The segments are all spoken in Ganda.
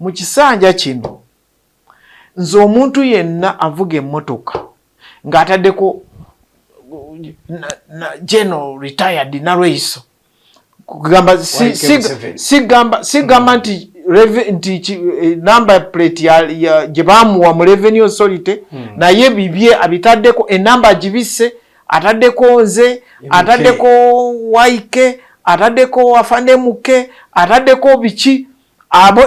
mu kisanja kino nze omuntu yenna avuga emmotoka ng'ataddeko general retired Narweso kugamba sigamba nti number plate ya gye baamuwa mu revenue authority naye bibye abitaddeko enamba agibisse ataddeko nze ataddeko Waike ataddeko afande muke ataddeko biki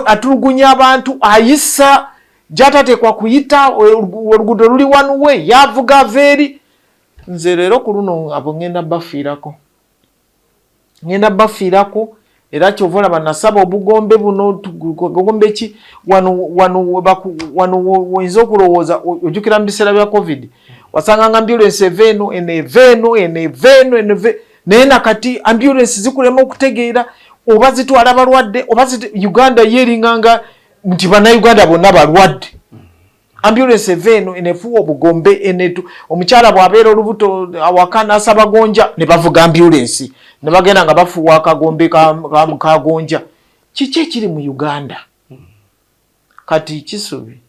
atulugunya abantu ayisa gyatateekwa kuyita oluguudo luli wanuwe yavuga veeri nze leero ku luno abo ngenda bafiirako era kyova olaba nasaba obugombe buno gombe ki wano oyinza okulowooza ojjukira mu biseera bya covid wasanganga ambulance eveeno naye nakati ambulance zikulema okutegeera oba zitwala balwadde oba Uganda yeeringanga nti bannayuganda bonna balwadde ambulance eveeno enefuwa obugombe enetu omukyala bw'abeera olubuto awaka n'asaba gonja ne bavuga ambulance ne bagenda nga bafuwa akagombe ka gonja kiki ekiri mu Uganda kati Kisubi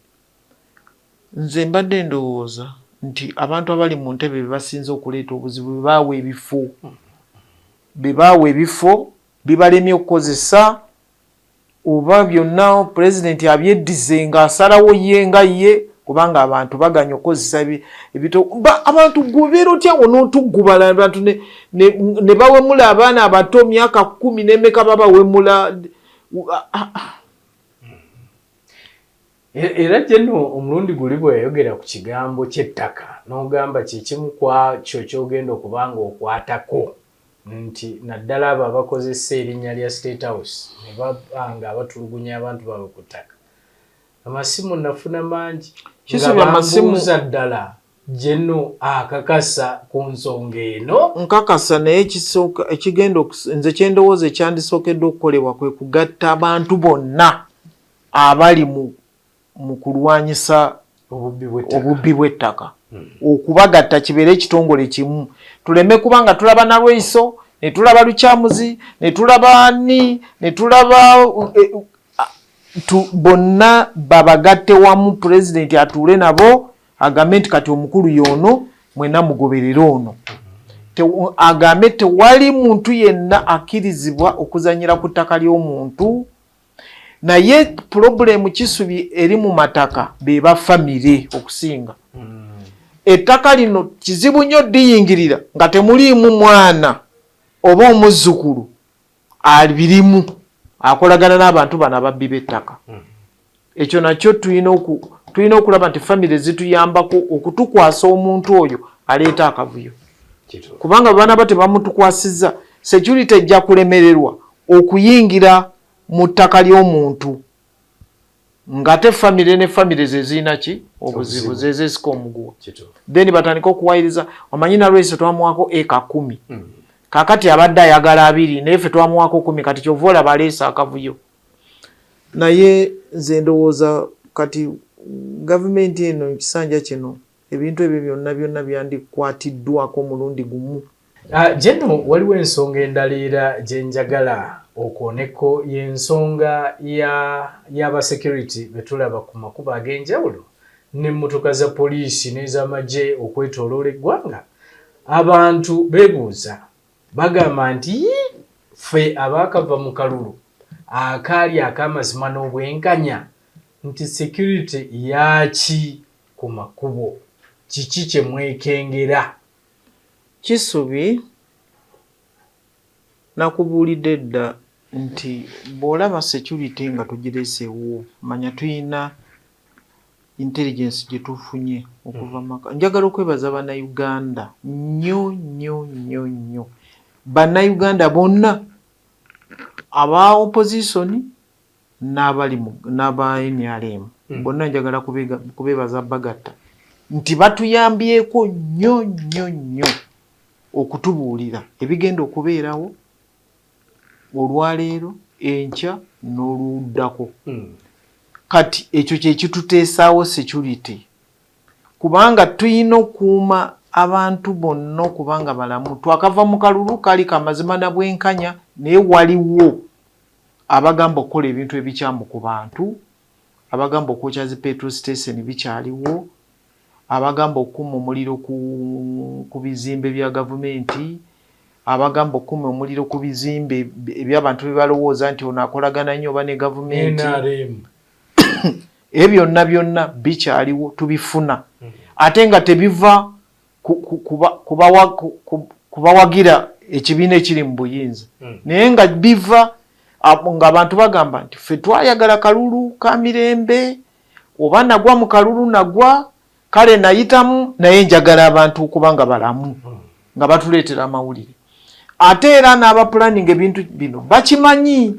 nze mbadde ndowooza nti abantu abali mu ntebe bebasinze okuleeta obuzibu bebaawa ebifo bibalemye okukozesa oba byonna pulezidenti abyeddize ng'asalawo ye nga ye kubanga abantu baganya okukozesa abantu gubeera otya wonootuggubala abantu ne bawemula abaana abato myaka 10 n'emeka babawemula era jeno omulundi guli bweyayogera ku kigambo ky'ettaka n'ogamba kyekimu kwakyo kyogenda okubanga okwatako nti naddala abo abakozesa erinnya lya State House ne babanga abatulugunya abantu baabwe ku ttaka amasimu nafuna mangi nga bambuuza ddala jeno akakasa ku nsonga eno nkakasa naye ekigenda nze kyendowooza ekyandisookedde okukolebwa kwe kugatta abantu bonna abali mu kulwanyisa obubbi bw'ettaka okubagatta kibeere ekitongole kimu tuleme kubanga tulaba Narweso ne tulaba Lukyamuzi ne tulaba ne tulaba bonna babagatte wamu pulezidenti atuule nabo agambe nti kati omukulu y'ono mwena mugoberera ono agambe tewali muntu yenna akkirizibwa okuzanyira ku ttaka ly'omuntu naye pulobulemu Kisubi eri mu mataka be bafamire okusinga ettaka lino kizibu nnyo diyingirira nga temuliimu mwana oba omuzzukulu abirimu akolagana n'abantu bano ababbi b'ettaka ekyo nakyo tulina okulaba nti famire zituyambako okutukwasa omuntu oyo aleeta akavuyo kubanga baana bo tebamutukwasizza security ejja kulemererwa okuyingira mu ttaka ly'omuntu ngate famire ne famire zezina ki obuzibu zezesika omuguwa then batandika okuwayiriza omanyi Narweso twamuwako eka 10 kakati abadde ayagala 2 naye ffe twamuwako 10 kati kyovola baleesa akavuyo naye nze ndowooza kati gavumenti eno ekisanja kino ebintu ebyo byonna byandikwatiddwako mulundi gumu jeno waliwo ensonga endaliira gye njagala okwoneko y'ensonga y'aba-security betulaba ku makubo ag'enjawulo n'emmotoka za poliisi n'ez'amagye okwetooloola eggwanga abantu beebuuza bagamba nti ffe abaakava mu kalulu akaali ak'amazima n'obwenkanya nti security yaaki ku makubo kiki kye mwekengera Kisubi nakubuulidde dda nti bw'olaba security nga tugireeseewo manya tuyina intelligence gye tufunye okuva maka njagala okwebaza bannayuganda nnyo bannayuganda bonna aba opposition n'aba NRM bonna njagala kubeebaza bagatta nti batuyambyeko nnyo okutubuulira ebigenda okubeerawo olwaleero enkya n'oluddako kati ekyo kye kituteesaawo security kubanga tuyina okuuma abantu bonna okubanga balamu twakava mu kalulu kali kamazima na bwenkanya naye waliwo abagamba okukola ebintu ebikyamu ku bantu abagamba okwokya zi petrol station bikyaliwo, abagamba okukuma omuliro ku bizimbe bya gavumenti, abagamba okukuma omuliro ku bizimbe eby'abantu bye balowooza nti ono akolagana nnyo oba ne gavumenti. Ebyo byonna bikyaliwo, tubifuna. Ate nga tebiva kubawagira ekibiina ekiri mu buyinza, naye nga biva ng'abantu bagamba nti ffe twayagala kalulu ka mirembe, oba nagwa mu kalulu nagwa, kale nayitamu, naye njagala abantu okuba nga balamu, nga batuleetera amawulire. Ate era n'abapulaning ebintu bino bakimanyi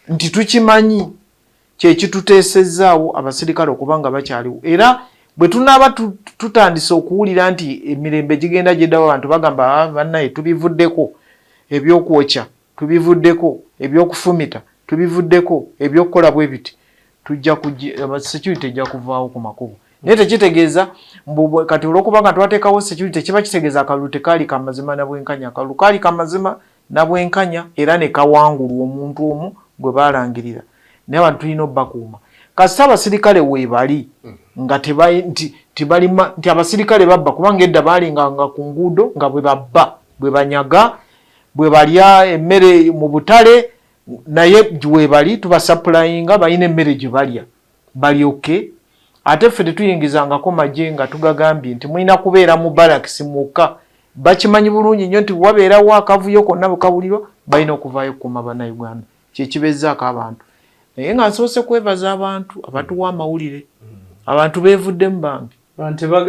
nti tukimanyi, kyekituteesezaawo abasirikale okuba nga bakyaliwo. Era bwe tunaaba tutandise okuwulira nti emirembe gigenda gyeddawo, abantu bagamba bannaye tubivuddeko, ebyokwokya tubivuddeko, ebyokufumita tubivuddeko, ebyokukola bwe biti, security ejja kuvaawo ku makubo. Naye tekitegeeza kati olw'okuba nga twateekawo security kiba kitegeeza akalulu tekaali kamazima na bwenkanya. Akalulu kaali kamazima na bwenkanya era ne kawangulwa omuntu omu gwe baalangirira. Naye abantu tulina obbakuuma. Kasita abasirikale weebali nga nti abasirikale babba, kubanga edda baalinganga ku nguudo nga bwe babba, bwe banyaga, bwe balya emmere mu butale, naye weebali tubasappulayinga balina emmere gye balya balyoke. Ate ffe tetuyingizangako magye nga tugagambye nti mulina kubeera mu barakisi mwokka. Bakimanyi bulungi nnyo nti wabeerawo akavuyo konna bukabulirwa balina okuvaayo okukuuma bannayuganda. Kyekibezaako abantu. Naye nga nsoose kwebaza abantu abatuwa amawulire, abantu beevuddemu bambi.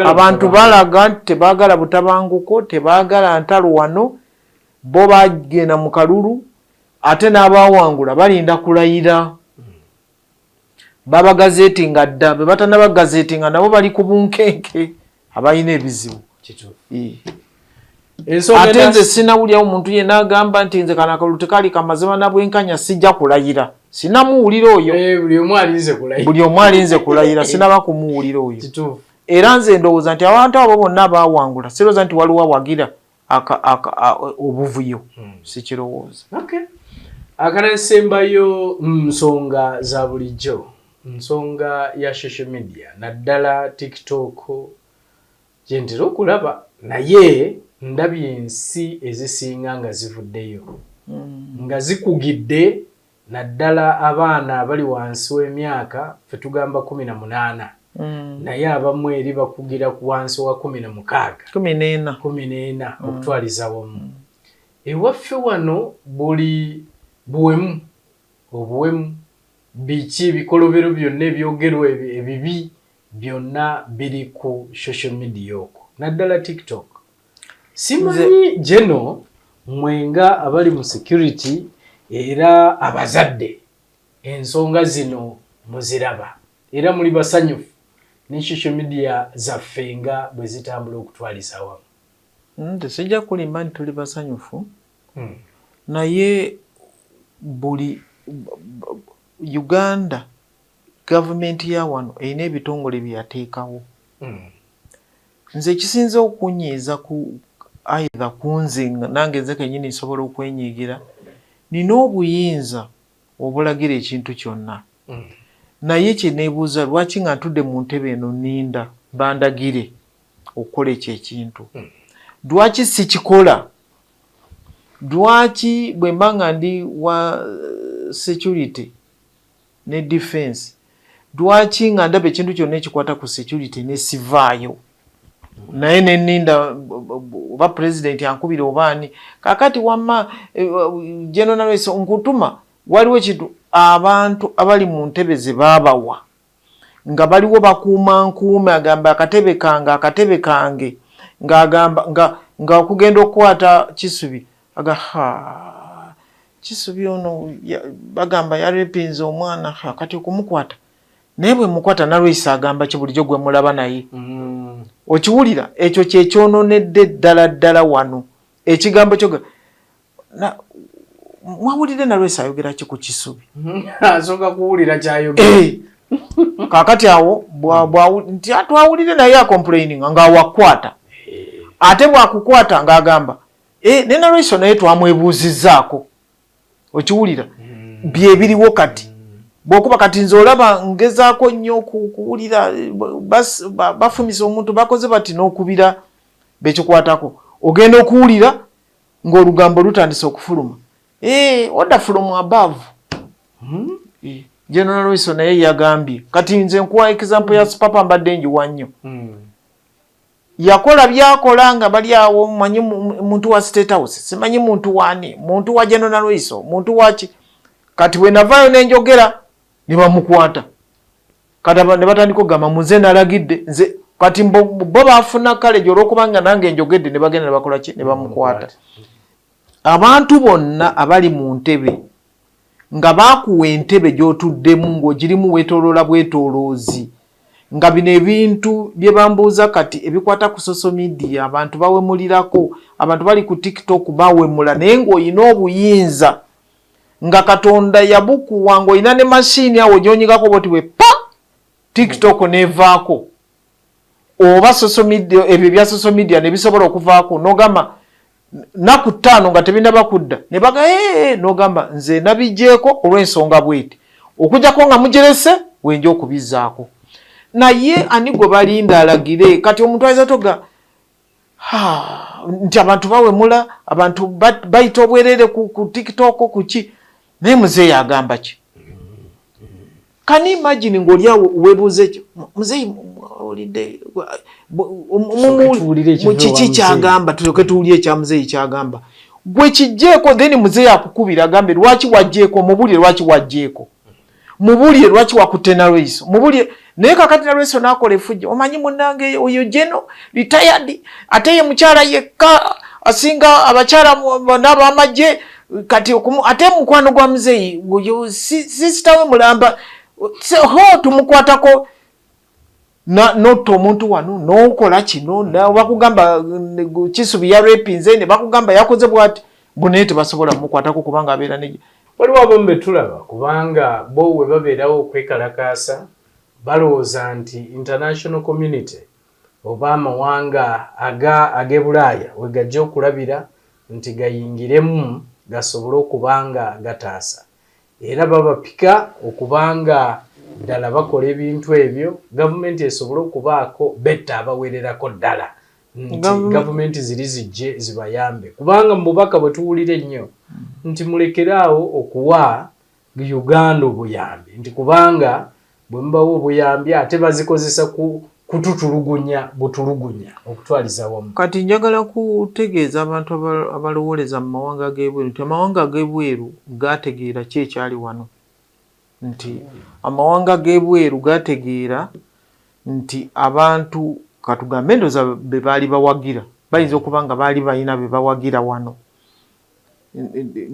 Abantu balaga nti tebaagala butabanguko, tebaagala ntalo wano, bo bagenda mu kalulu, ate n'abawangula balinda kulayira. Babagazeetinga dda, be batanabagazeetinga nabo bali ku bunkenke, abalina ebizibu. Ate nze sinawulirawo omuntu yenna agamba nti nze kano akalulu tekaali kamazima na bwenkanya sijja kulayira. Sinamuwulira oyo. Buli omu alinze kulayira, sinaba kumuwulira oyo. Era nze ndowooza nti abantu abo bonna abawangula sirowooza nti waliwo awagira obuvuyo. Sikirowooza. Akanasembayo nsonga za bulijjo, nsonga ya social media, naddala TikTok, gye ntera okulaba, naye ndabye ensi ezisinga nga zivuddeyo, nga zikugidde naddala abaana abali wansi w'emyaka ffe tugamba 18, naye abamu eri bakugira ku wansi wa 16, 14 okutwaliza wamu. Ewaffe wano buli buwemu, obuwemu, biki bikolobero byonna ebyogerwa ebibi byonna biri ku social media okwo, naddala TikTok. Simanyi jeno mwenga abali mu security era abazadde ensonga zino muziraba era muli basanyufu ne social media zaffe nga bwe zitambula okutwaliza wamu. Tesijja kulimba nti tuli basanyufu, naye buli Uganda gavumenti ya wano erina ebitongole byateekawo. Nze ekisinza okunyiiza aidha kunze nange nze kennyini nsobola okwenyiigira, nina obuyinza obulagira ekintu kyonna, naye kye neebuuza lwaki nga ntudde mu ntebe eno nninda bandagire okukola ekyo ekintu? Lwaki sikikola? Lwaki bwe mba nga ndi wa security ne defense, lwaki nga ndaba ekintu kyonna ekikwata ku security ne sivaayo, naye nenninda oba president ankubira obaani? Kakati wamma General Race nkutuma, waliwo ekintu abantu abali mu ntebe ze baabawa nga baliwo bakuuma nkuume, agamba akatebe kange ng'agamba nga okugenda okukwata Kisubi, Kisubi ono bagamba yarepinze omwana, kati okumukwata, naye bwe mukwata Nalwesi agamba ki bulijjo gwe mulaba naye? Okiwulira? Ekyo kyekyonoonedde ddala wano. Ekigambo kyo mwawulire Nalwesi ayogera ki ku Kisubi? Asooka kuwulira kyayogera. Kaakati awo nti atwawulire naye acomplaininga ng'awakwata, ate bwakukwata ng'agamba ne Nalwesi naye twamwebuuzizzaako. Okiwulira? Bye biriwo kati. bwokuba kati nze olaba ngezaako nnyo okuwulira bafumisa omuntu bakoze bati n'okubira bekikwatako ogenda okuwulira ng'olugambo lutandise okufuluma order from above. General Wilson naye yagambye kati nze nkuwa example ya Papa mbadde njiwa nnyo. Yakola byakola nga bali awo manyi muntu wa State House simanyi muntu wani muntu wa General Wilson muntu wachi kati we navayo nenjogera ne bamukwata kati ne batandiko gama muze nalagidde nze kati bo bafuna kale joro kubanga nange njogedde ne bagenda bakola ki ne bamukwata. Abantu bonna abali mu ntebe nga bakuwa entebe gy'otuddemu ng'ogirimu weetoloola bwetoloozi nga bino ebintu bye bambuuza kati ebikwata ku social media abantu bawemulirako abantu bali ku TikTok bawemula naye ng'olina obuyinza nga Katonda yabukuwa ng'olina ne mashini awo gy'onyigako boti bwe pa TikTok nevaako oba social media ebyo bya social media ne bisobola okuvaako n'ogamba naku 5 nga tebinaba kudda ne baga n'ogamba nze nabijeeko olw'ensonga bweti okujjako nga mujerese wenje okubizaako naye ani gwe balinda alagire kati omuntu ayinza toga nti abantu bawemula abantu bayita obwerere ku TikTok kuki naye muzeeyi agamba ki kani imagine ng'oli awo weebuuza ekyo muzeeyi olidde kiki kyagamba tuleke tuwulire ekya muzeeyi kyagamba gwe kijjeeko then muzeeyi akukubira agambe lwaki wajjeeko mubulire lwaki wajjeeko mubulire lwaki wakutte Nalweyiso mubulire naye kakati Nalweyiso n'akola effujjo omanyi munnange oyo Jeno retired ate ye mukyala yekka asinga abakyala n'abamagye kati ate mukwano gwa muzeeyi oyo sisitawe mulamba ho tumukwatako not omuntu wano n'okola kino bakugamba Kisubi ya rapinze ne bakugamba yakoze bwati bunaye tebasobola mukwatako kubanga abeera ne waliwo abombe tulaba kubanga bo we babeerawo okwekalakaasa balowooza nti international community oba amawanga ag'Ebulaaya we gajja okulabira nti gayingiremu gasobole okubanga gataasa era babapika okubanga ddala bakola ebintu ebyo gavumenti esobole okubaako betta abawererako ddala nti gavumenti ziri zijje zibayambe kubanga mu bubaka bwe tuwulira ennyo nti mulekeraawo okuwa Uganda obuyambi nti kubanga bwe mubawo obuyambi ate bazikozesa kututulugunya butulugunya okutwaliza wamu. Kati njagala kutegeeza abantu abalowoleza mu mawanga g'ebweru nti amawanga g'ebweru gategeera ki ekyali wano nti amawanga g'ebweru gategeera nti abantu katugambe endoza be baali bawagira bayinza okuba nga baali balina be bawagira wano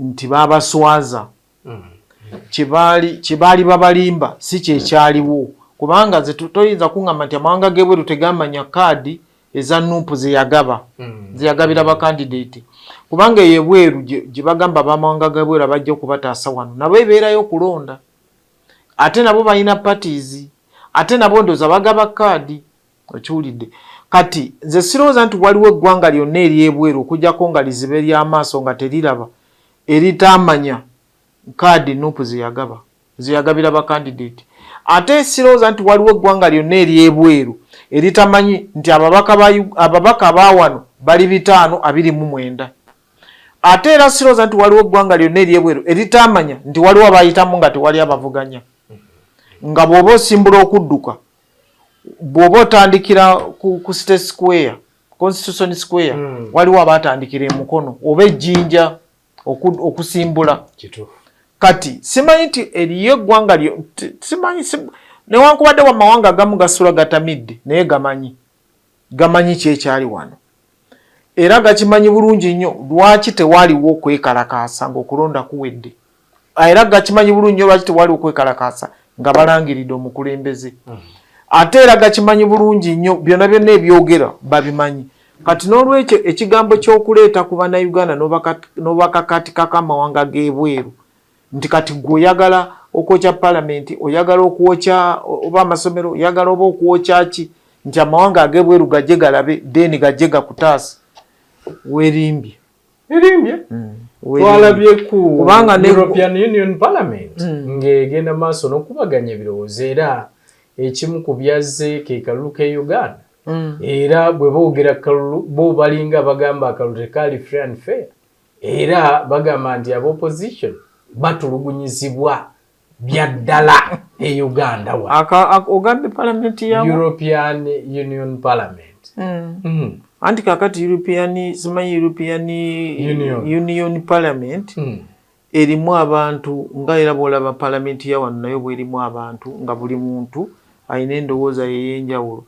nti babaswaza kibaali babalimba si kyekyaliwo kubanga ze toyinza kuŋŋamba nti amawanga g'ebweru tegamanya kaadi eza nuupu zeyagabira bakandidate kubanga eyebweru gye bagamba bamawanga g'ebweru abajja okubataasa wano nabo ebeerayo okulonda ate nabo balina parties ate nabo ndooza bagaba kaadi okiwulidde kati nze sirowooza nti waliwo eggwanga lyonna eryebweru okujjako nga lizibe ery'amaaso nga teriraba eritamanya kaadi nuupu zeyagabira bakandidate ate sirowooza nti waliwo eggwanga lyonna eryebweru eritamanyi nti ababaka abawano bali 529 ate era sirowooza nti waliwo eggwanga lyonna eryebweru eritamanya nti waliwo abayitamu nga tewali abavuganya nga bw'oba osimbula okudduka bw'oba otandikira ku State Square Constitution Square waliwo abatandikira emukono oba ejjinja okusimbula kati simanyi nti eriyo eggwanga simanyi newankubadde wa mawanga agamu gasula gatamidde naye gamanyi kyekyali wano era gakimanyi bulungi nnyo lwaki tewaliwo okwekalakaasa ng'okulonda kuwedde era gakimanyi bulungi nnyo lwaki tewaliwo okwekalakaasa nga balangiridde omukulembeze ate era gakimanyi bulungi nnyo byonna byonna ebyogera babimanyi kati n'olwekyo ekigambo ky'okuleeta ku bannayuganda n'obakakatikako amawanga g'ebweru nti kati gwe oyagala okwokya palamenti oyagala okwokya oba amasomero oyagala oba okwokya ki nti amawanga ag'ebweru gajje galabe deni gajje gakutaasa weerimbye erimbye twalabye ku European Union Parliament ng'egenda maaso n'okubaganya ebirowoozo era ekimu ku byazze ke kalulu ke Uganda era bwe boogera kalulu bo balinga bagamba akalulu tekaali free and fair era bagamba nti ab'opposition batulugunyizibwa byaddala e Uganda wa ogambe parliament ya European Union Parliament anti kakati European Union Parliament erimu abantu nga era bwolaba parliament ya wano nayo bwerimu abantu nga buli muntu ayina endowooza yeyenjawulo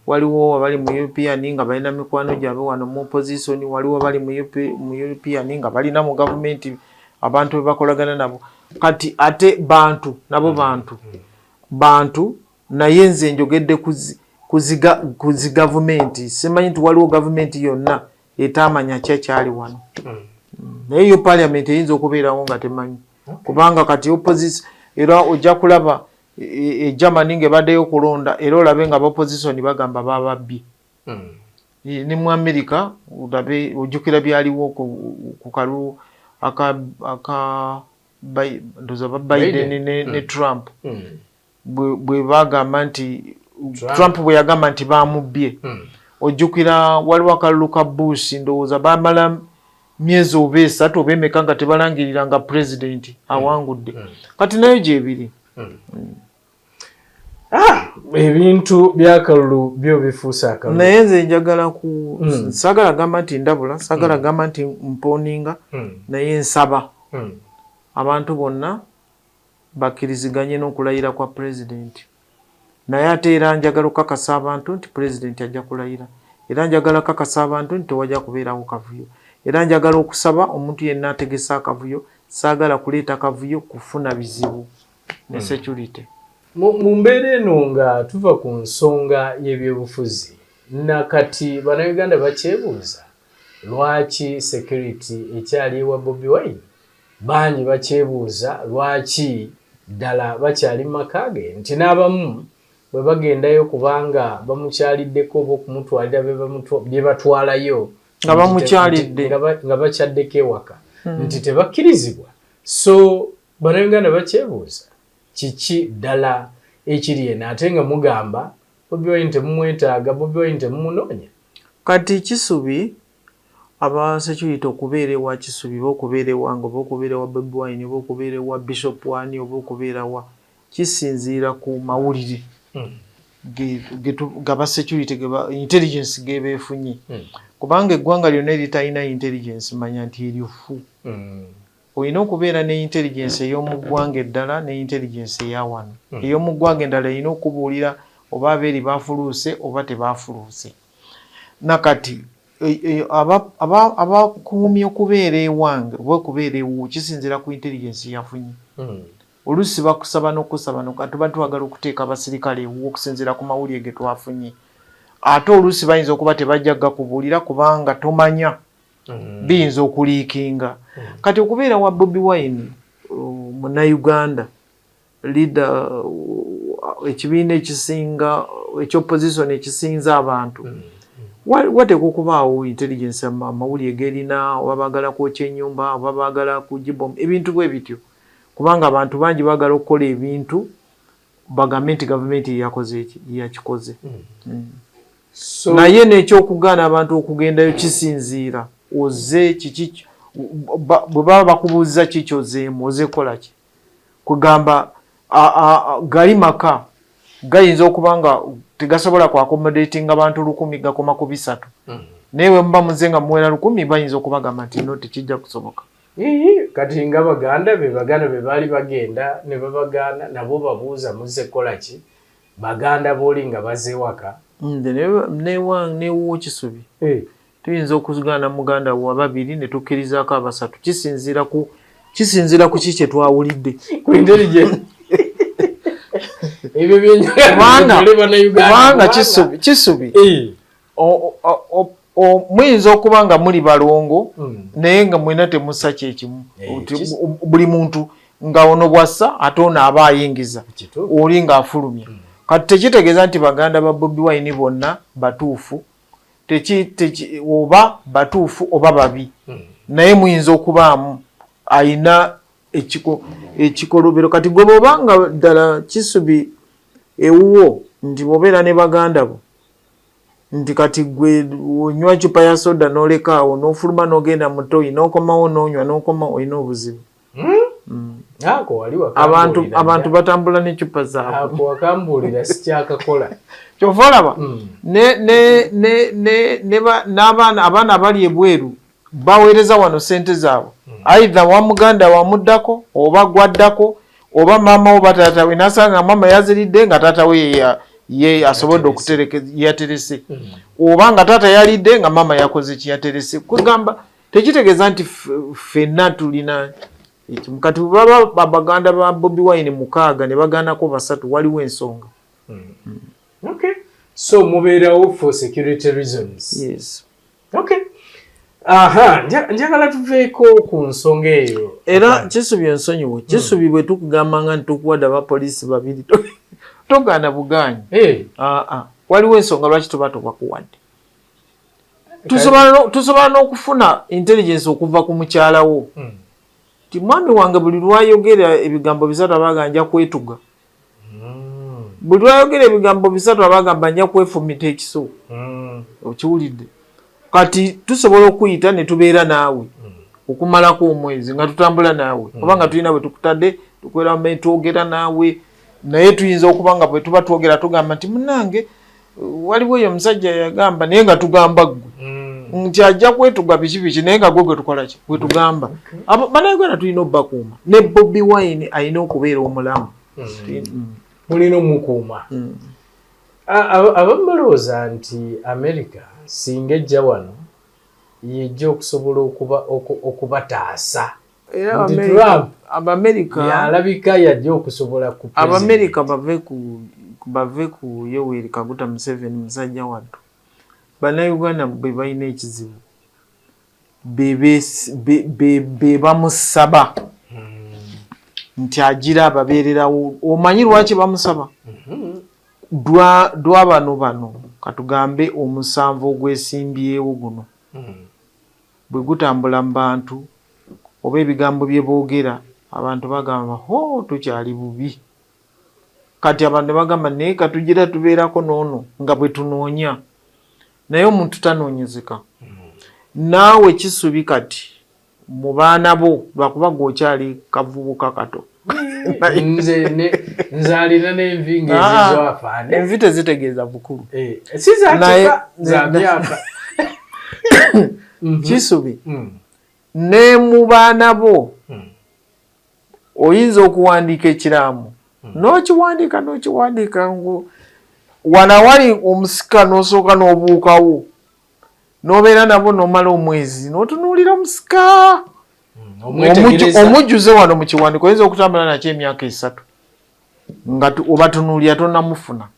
waliwo abali mu European nga balina mikwano gyabwe wano mu opposition waliwo abali mu European nga balina mu government abantu be bakolagana nabo kati ate bantu nabo bantu naye nze njogedde kuzi government simanyi nti waliwo government yonna etamanya kyali wano naye yo parliament eyinza okubeerawo nga temanyi kubanga kati opposition era ojja kulaba Germany ng'ebaddeyo kulonda era olabe nga opposition bagamba bababbye ne mu America olabe ojjukira byaliwo ku kalulu aka Biden ne Trump bwe bagamba nti Trump bwe yagamba nti bamubbye ojjukira waliwo akalulu ka Bush ndowooza bamala myezi oba 3 oba emeka nga tebalangirira nga president awangudde kati nayo gyebiri ebintu byakalulu byo bifuusa akalulu naye nze njagala sagala gamba nti ndabula sagala gamba nti mponinga naye nsaba abantu bonna bakkiriziganye n'okulayira kwa president naye ate era njagala okukakasa abantu nti president ajja kulayira era njagala kakasa abantu nti tewajja kubeerawo kavuyo era njagala okusaba omuntu yenna ategesa akavuyo saagala kuleeta kavuyo kufuna bizibu ne security mu mbeera eno nga tuva ku nsonga y'ebyobufuzi nakati bannayuganda bakyebuuza lwaki security ekyali ewa Bobi Wine bangi bakyebuuza lwaki ddala bakyali maka ge nti n'abamu bwe bagendayo kubanga bamukyaliddeko oba okumutwalira bye batwalayo nga bamukyalidde nga bakyaddeko ewaka nti tebakkirizibwa so bannayuganda bakyebuuza kiki ddala ekiri eno ate nga mugamba Bobi Wine temumwetaaga Bobi Wine temumunoonya kati Kisubi aba security okubeera ewa Kisubi oba okubeera ewange oba okubeera ewa Bobi Wine oba okubeera ewa Bishop Wani oba okubeera wa kisinziira ku mawulire gaba security intelligence gebeefunye kubanga eggwanga lyonna eritalina intelligence manya nti eryofu olina okubeera ne intelligence ey'omu ggwanga eddala ne intelligence eya wano ey'omu ggwanga endala erina okubuulira oba abeeri baafuluuse oba tebaafuluuse nakati abakuumye okubeera ewange oba okubeera ewo kisinziira ku intelligence yafunye oluusi bakusaba n'okusaba tuba twagala okuteeka abasirikale ewo okusinziira ku mawulire ge twafunye ate oluusi bayinza okuba tebajja gakubuulira kubanga tomanya biyinza okuliikinga kati okubeera wa Bobi Wine munnayuganda leader ekibiina ekisinga ekyopposition ekisinza abantu wateekwa okubaawo intelligence amawulire gerina oba baagala kwokya ennyumba oba baagala kugibomu ebintu bwe bityo kubanga abantu bangi baagala okukola ebintu bagambe nti gavumenti yakoze yakikoze naye n'ekyokugaana abantu okugendayo kisinziira oze kiki bwe baba bakubuuza kikyozeemu ozekola ki kugamba gali maka gayinza okuba nga tegasobola ku accommodating abantu 100 gakoma ku 3 naye bwe muba muze nga muwera 100 bayinza okubagamba nti no tekijja kusoboka kati nga baganda be baali bagenda ne babagaana nabo babuuza muze kola ki baganda booli nga bazze waka newo Kisubi tuyinza okugaana muganda wa babiri ne tukkirizaako abasatu kisinziira ku kiki kye twawulidde ku intelligence ebyo kubanga Kisubi muyinza okuba nga muli balongo naye nga mwena temussa kyekimu buli muntu nga ono bwassa ate ono aba ayingiza oli ng'afulumya kati tekitegeeza nti baganda ba Bobi Wine bonna batuufu oba batuufu oba babi naye muyinza okubaamu ayina ekikolobero kati gwe bwobanga ddala Kisubi ewuwo nti bobeera ne baganda bo nti kati gwe onywa cupa ya soda n'oleka awo n'ofuluma n'ogenda mu toyi n'okomawo n'onywa n'okoma olina obuzibu. Abantu batambula ne cupa zaabwe. Kyova olaba abaana abali ebweru baweereza wano ssente zaabwe aidha wa muganda wamuddako oba gwaddako oba maama wo bataata we nasanga maama yaziridde nga taata we ye asobodde okutereka yaterese oba nga taata yalidde nga maama yakoze kiyaterese kugamba tekitegeeza nti ffenna tulina kati baba abaganda ba Bobi Wine 6 ne bagaanako 3 waliwo ensonga. Okay, so mubeerawo for security reasons. Yes. Okay. Njagala tuveeko ku nsonga eyo. Era Kisubi ensonyiwo. Kisubi bwe tukugamba nga ntukuwadde abapoliisi 2 togaana bugaanyi. Waliwo ensonga lwaki tuba tubakuwadde. Tusobola n'okufuna intelligence okuva ku mukyalawo. Ti mwami wange buli lwayogera ebigambo 3 abaganja kwetuga. Buli lwayogera ebigambo 3 abagamba nja kwefumita ekiso. Okiwulidde. Kati tusobola okuyita ne tubeera naawe okumalako omwezi nga tutambula naawe kubanga tulina bwe tukutadde tukwera mu twogera naawe naye tuyinza okubanga bwe tuba twogera tugamba nti munnange waliwo eyo omusajja yagamba naye nga tugamba ggwe nti ajja kwetuga biki naye nga gwe gwe tukola ki bwe tugamba bannayuganda tulina obbakuuma ne Bobi Wine alina okubeera omulamu. Mulina omukuuma. Abamu balowooza nti America singa ejja wano yejja okusobola okubataasa. Era Abamerika yalabika yajja okusobola ku Abamerika bave ku Yoweri Kaguta Museveni musajja wattu. Bannayuganda bwe balina ekizibu be bamusaba nti agira ababeererawo. Omanyi lwaki bamusaba? Dwa bano katugambe omusanvu ogwesimbyewo guno bwe gutambula mu bantu oba ebigambo bye boogera abantu bagamba tukyali bubi. Kati abantu bagamba naye katugira tubeerako n'ono nga bwe tunoonya naye omuntu tanoonyezeka. Naawe Kisubi kati mu baana bo lwakuba gwokyali kavubuka kato. Nze alina n'envi ng'ezizo afaane. Envi tezitegeeza bukulu. Si za myaka. Kisubi ne mu baana bo oyinza okuwandiika ekiraamu n'okiwandiika ngu wana wali omusika n'osooka n'obuukawo n'obeera nabo n'omala omwezi n'otunuulira omusika omujjuze wano mu kiwandiiko oyinza okutambula nakyo emyaka 3 nga obatunuulira tonnamufuna.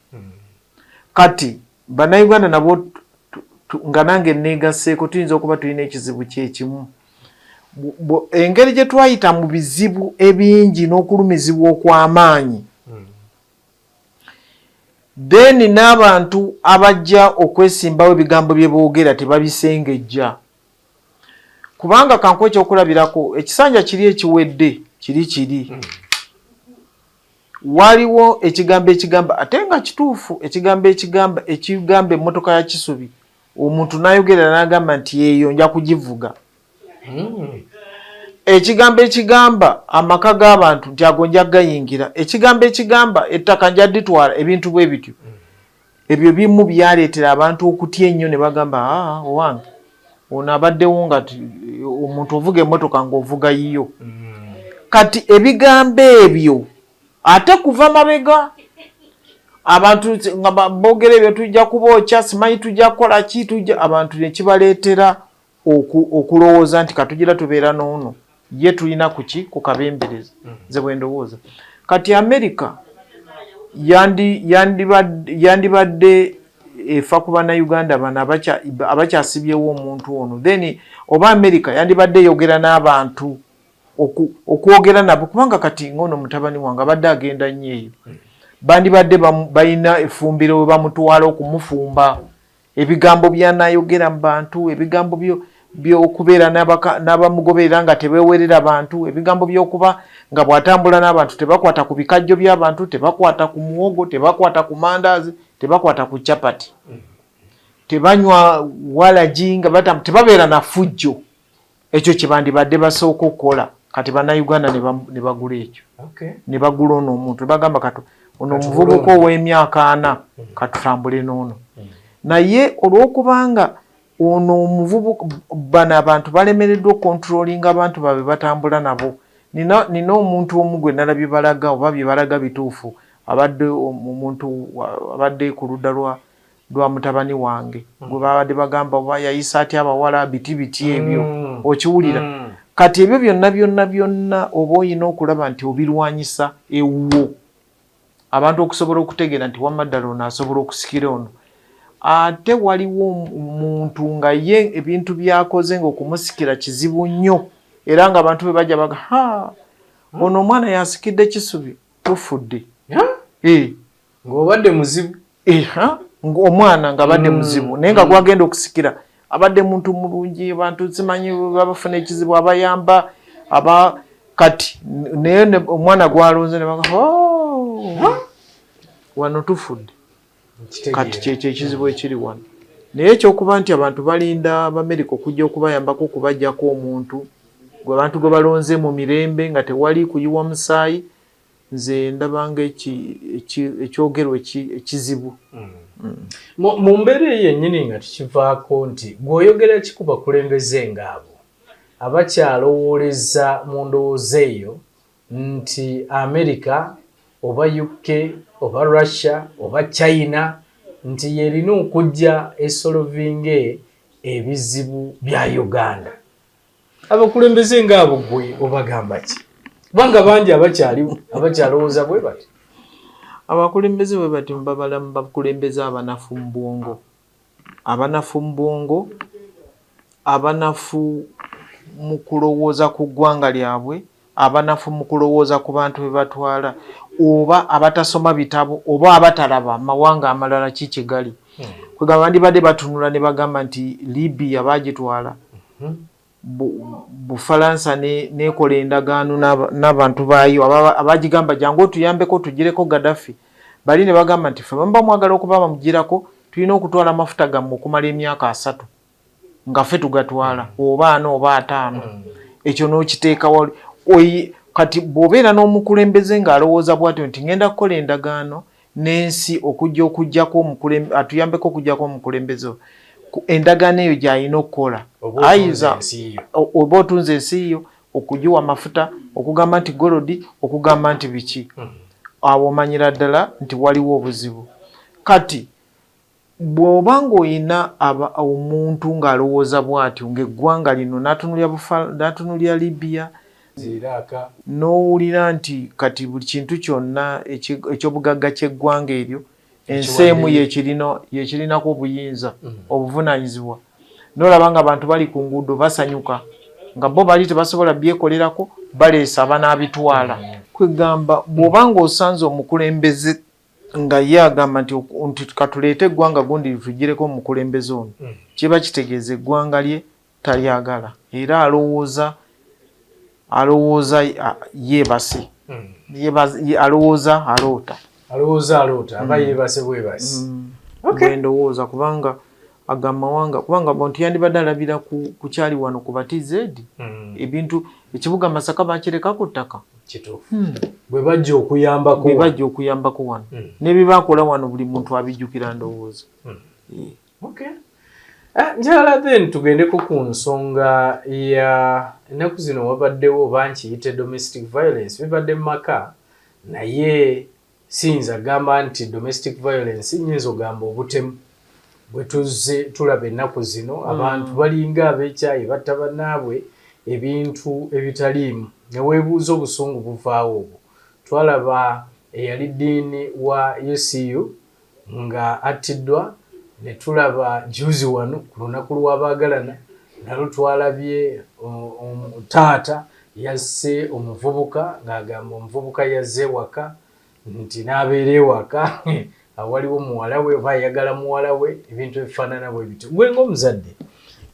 Kati bannayuganda nabo nga nange neegaseeko tuyinza okuba tulina ekizibu kyekimu. Engeri gye twayita mu bizibu ebingi n'okulumizibwa okw'amaanyi then n'abantu abajja okwesimbawo ebigambo bye boogera tebabisengejja. Kubanga kanko ekyokulabirako ekisanja kiri ekiwedde kiri waliwo ekigambo ekigamba ate nga kituufu ekigamba emmotoka ya Kisubi omuntu n'ayogera n'agamba nti eyo nja kugivuga. Ekigambo ekigamba amaka g'abantu nti ago nja gayingira. Ekigambo ekigamba ettaka nja ditwala ebintu bwe bityo. Ebyo bimu byaleetera abantu okutya ennyo ne bagamba owange ono abaddewo nga omuntu ovuga emmotoka ng'ovuga yiyo. Kati ebigambo ebyo ate kuva mabega abantu nga boogera ebyo tujja kubookya simanyi tujja kukola ki abantu ne kibaleetera okulowooza nti katugira tubeera n'ono ye tulina kuki ku kabembereza nze bwe ndowooza. Kati America yandibadde efa ku bannayuganda bano abakyasibyewo omuntu ono then oba America yandibadde eyogera n'abantu okwogera nabo kubanga kati ngono mutabani wange abadde agenda nnyo eyo bandibadde balina efumbiro we bamutwala okumufumba ebigambo byanayogera mu bantu ebigambo byo by'okubeera n'abamugoberera nga tebeewerera abantu, ebigambo by'okuba nga bw'atambula n'abantu tebakwata ku bikajjo by'abantu, tebakwata ku muwogo, tebakwata ku mandaazi, tebakwata ku capati, tebanywa walagi nga tebabeera na fujjo. Ekyo kye bandibadde basooka okukola. Kati bannayuganda ne bagula ekyo, ne bagula ono omuntu, ne bagamba ono omuvubuka ow'emyaka 4 katutambule n'ono. Naye olw'okubanga ono omuvubuka bano abantu balemereddwa okontrolinga abantu baabwe batambula nabo. Nina omuntu omu gwe nalabye balaga oba bye balaga bituufu, abadde omuntu abadde ku ludda lwa mutabani wange gwe babadde bagamba oba yayisa atya abawala biti ebyo okiwulira. Kati ebyo byonna oba olina okulaba nti obirwanyisa ewuwo abantu okusobola okutegeera nti wamma ddala ono asobola okusikira ono. Ate waliwo omuntu nga ye ebintu byakoze ng'okumusikira kizibu nnyo, era ng'abantu be bajja baga ono omwana yasikidde Kisubi tufudde ng'obadde muzibu. Omwana ng'abadde muzibu naye nga gwagenda okusikira abadde muntu mulungi, abantu simanyi babafuna ekizibu abayamba kati naye omwana gwalonze ne baga wano tufudde. Kati kyekyo ekizibu ekiri wano. Naye ekyokuba nti abantu balinda Abamerika okujja okubayambako okubajjako omuntu gwe abantu gwe balonze mu mirembe nga tewali kuyiwa musaayi, nze ndabanga ekyogerwa ekizibu. Mu mbeera eyo yennyini nga tukivaako nti gw'oyogera ki ku bakulembeze ng'abo abakyalowooleza mu ndowooza eyo nti Amerika oba UK oba Russia oba China nti yerina okujja esolovinge ebizibu bya Uganda. Abakulembeze ng'abo gwe obagamba ki? Kubanga bangi abakyalowooza bwe bati. Abakulembeze bwe bati mbabala mu bakulembeze abanafu mu bwongo. Abanafu mu bwongo, abanafu mu kulowooza ku ggwanga lyabwe, abanafu mu kulowooza ku bantu be batwala, oba abatasoma bitabo oba abatalaba mawanga amalala kiki gali. Kwegamba bandibadde batunula ne bagamba nti Libya bagitwala, Bufalansa nekola endagaano n'abantu baayo abagigamba jangu otuyambeko tugireko Gaddafi. Bali ne bagamba nti ffe bamba mwagala okuba bamugirako tulina okutwala amafuta gammwe okumala emyaka 3 nga ffe tugatwala oba 4 oba 5. Ekyo n'okiteeka kati bw'obeera n'omukulembeze ng'alowooza bw'atyo nti ngenda kukola endagaano n'ensi okujjako atuyambeko okujjako omukulembeze, endagaano eyo gy'alina okukola oba otunze ensi yo, okugiwa amafuta, okugamba nti golodi, okugamba nti biki. Awo omanyira ddala nti waliwo obuzibu. Kati bw'oba ng'olina omuntu ng'alowooza bw'atyo ng'eggwanga lino n'atunulya Libya, n'owulira nti kati buli kintu kyonna eky'obugagga ky'eggwanga eryo ensi emu yekirinako obuyinza obuvunaanyizibwa, n'olaba nga abantu bali ku nguudo basanyuka nga bo bali tebasobola byekolerako, baleesa abanaabitwala. Kwegamba bw'oba ng'osanze omukulembeze nga ye agamba nti katuleete eggwanga gundi litugireko omukulembeze ono, kiba kitegeeza eggwanga lye talyagala era alowooza yeebase, alowooza aloota aba yeebase bwebasi. Ndowooza kubanga agamawanga kubanga abantu yandibadde alabira ku kyali wano ku BTZ ebintu ekibuga Masaka bakireka ku ttaka bwe bajja okuyambako wano n'ebibakola wano buli muntu abijjukira ndowooza. Njala then tugendeko ku nsonga ya ennaku zino wabaddewo oba nkiyite domestic violence bibadde mu maka, naye siyinza gamba nti domestic violence nyinza ogamba obutemu. Bwe tuzze tulaba ennaku zino abantu balinga ab'ekyayi batta bannaabwe ebintu ebitaliimu, ne weebuuza obusungu buvaawo obwo. Twalaba eyali ddiini wa UCU nga attiddwa, ne tulaba juzi wano ku lunaku lw'abaagalana nalwo twalabye taata yasse omuvubuka ng'agamba omuvubuka yazze ewaka nti n'abeera ewaka awaliwo muwala we oba ayagala muwala we, ebintu ebifaanana bwe bityo. Gwe ng'omuzadde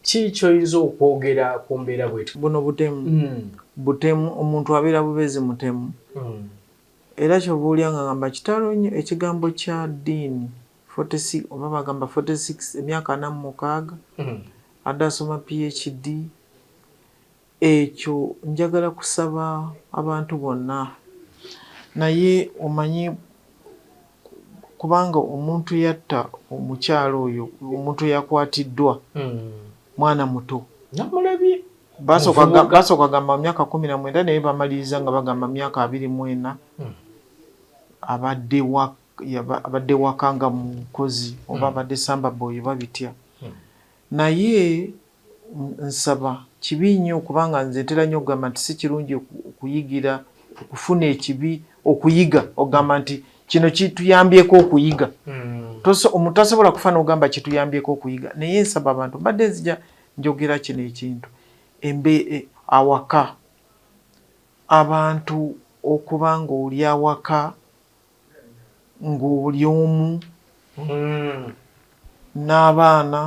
kyoyinza okwogera ku mbeera bwetu buno butemu omuntu abeera bubezi mutemu era kyova olya nga gamba kitalo nnyo ekigambo kya ddiini 46 oba bagamba 46 emyaka 46 adde asoma PhD ekyo njagala kusaba abantu bonna naye omanyi kubanga omuntu yatta omukyalo oyo omuntu yakwatiddwa mwana muto namulabye basooka gamba myaka 19 naye bamaliriza nga bagamba myaka 24 abadde waka nga mukozi oba abadde samba boy babitya naye nsaba kibi nnyo okubanga nze ntera nnyo okugamba nti si kirungi okuyigira okufuna ekibi okuyiga ogamba nti kino kituyambyeko okuyiga omuntu tasobola kufa n'ogamba kituyambyeko okuyiga naye nsaba abantu mbadde nzija njogera kino ekintu awaka abantu okuba nga oli awaka ng'oli omu n'abaana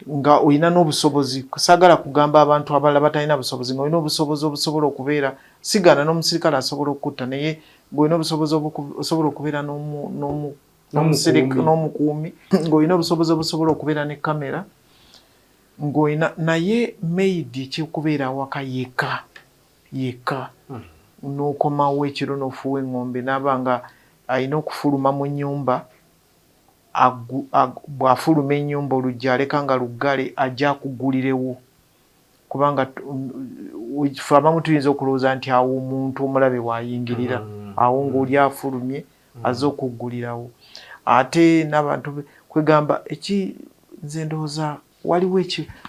nga olina n'obusobozi kusagala kugamba abantu abalala batalina busobozi nga olina obusobozi obusobola okubeera sigana n'omusirikale asobola okutta naye ng'olina obusobozi osobola okubeera n'omukuumi ng'olina obusobozi obusobola okubeera ne kamera ng'olina naye maidi ekyokubeera awaka yekka n'okomawo ekiro n'ofuwa eŋŋombe n'aba nga alina okufuluma mu nnyumba bw'afuluma ennyumba oluggi aleka nga luggale ajja akugulirewo kubanga ffe abamu tuyinza okulowooza nti awo omuntu omulabe waayingirira awo ng'oli afulumye azze okuggulirawo ate n'abantu kwegamba nze ndowooza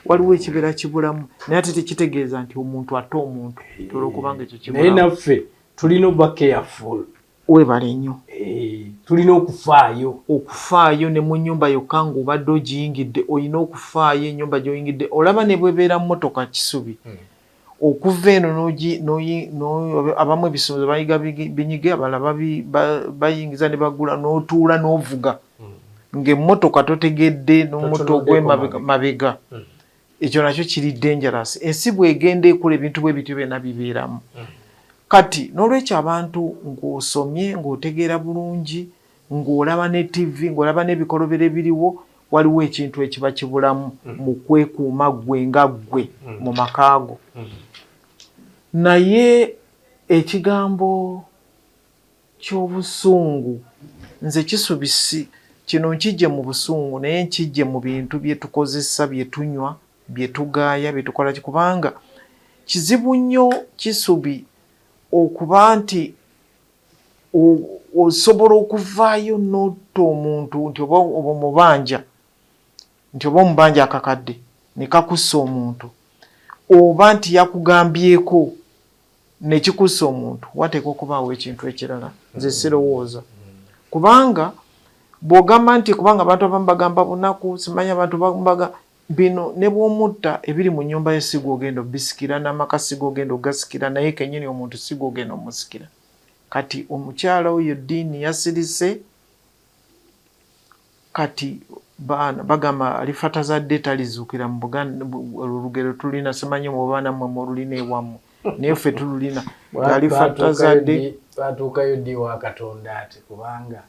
waliwo ekibeera kibulamu naye ate tekitegeeza nti omuntu atte omuntu olwokubanga ekyo kibulamu naye naffe tulina okuba careful webale nnyo tulina okufaayo ne mu nnyumba yokka ng'obadde ogiyingidde olina okufaayo ennyumba gy'oyingidde olaba ne bwebeera mmotoka kisubi okuva eno abamu ebisumuluzo bayiga binyige abalala bayingiza ne bagula n'otuula n'ovuga ng'emmotoka totegedde n'omuto ogw'emabega ekyo nakyo kiri dangerous ensi bw'egenda ekula ebintu bwe bityo byonna bibeeramu kati n'olwekyo abantu ng'osomye ng'otegeera bulungi ng'olaba ne TV ng'olaba n'ebikolobero ebiriwo waliwo ekintu ekiba kibulamu mu kwekuuma ggwe nga ggwe mu makaago naye ekigambo ky'obusungu nze kisubisi kino nkijje mu busungu naye nkijje mu bintu bye tukozesa bye tunywa bye tugaaya bye tukola kubanga kizibu nnyo kisubi okuba nti osobola okuvaayo n'otta omuntu nti oba omubanja nti oba omubanja akakadde ne kakussa omuntu oba nti yakugambyeko ne kikussa omuntu wateeka okubaawo ekintu ekirala nze sirowooza kubanga bw'ogamba nti kubanga abantu abamu bagamba bunaku simanyi abantu baga bino ne bw'omutta ebiri mu nnyumba ye si gw'ogenda obisikira n'amaka si gw'ogenda ogasikira naye kennyini omuntu si gw'ogenda omusikira kati omukyala oyo ddiini yasirise kati bagamba alifatazadde talizuukira mu Buganda olugero tulina simanyi mu baana mmwe olulina ewammwe naye ffe tululina alifatazadde batuukayo ddi wa Katonda ate kubanga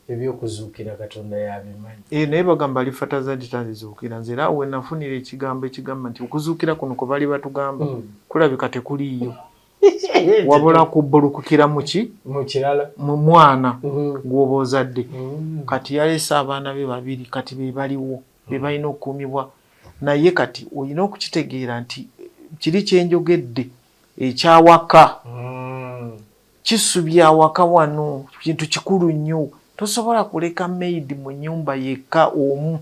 ebyokuzuukira Katonda yabimanyi naye bagamba alifatazadde talizuukira nze era we nafunira ekigambo ekigamba nti okuzuukira kuno kwe bali batugamba kulabika tekuliiyo wabula kubbulukukira mu kirala mu mwana gw'oba ozadde kati yaleese abaana be babiri kati be baliwo be balina okukuumibwa naye kati olina okukitegeera nti kiri kyenjogedde ekyawaka kisubya awaka wano kintu kikulu nnyo tosobola kuleka maidi mu nnyumba yekka omu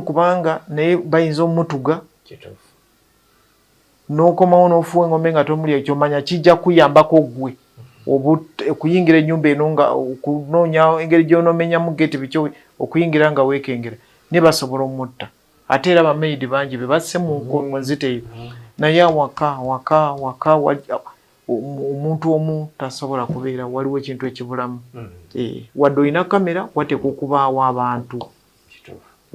kubanga naye bayinza omutuga n'okomawo n'ofuwa eŋŋombe nga tomuli ekyomanya kijja kuyambako ggwe okuyingira ennyumba eno nga okunoonya engeri gy'onoomenyamu geti bikyo okuyingira nga weekengera ne basobola omutta ate era bamaidi bangi be basse mu nziteeyo naye awaka omuntu omu tasobola kubeera waliwo ekintu ekibulamu wadde olina kamera wateeka okubaawo abantu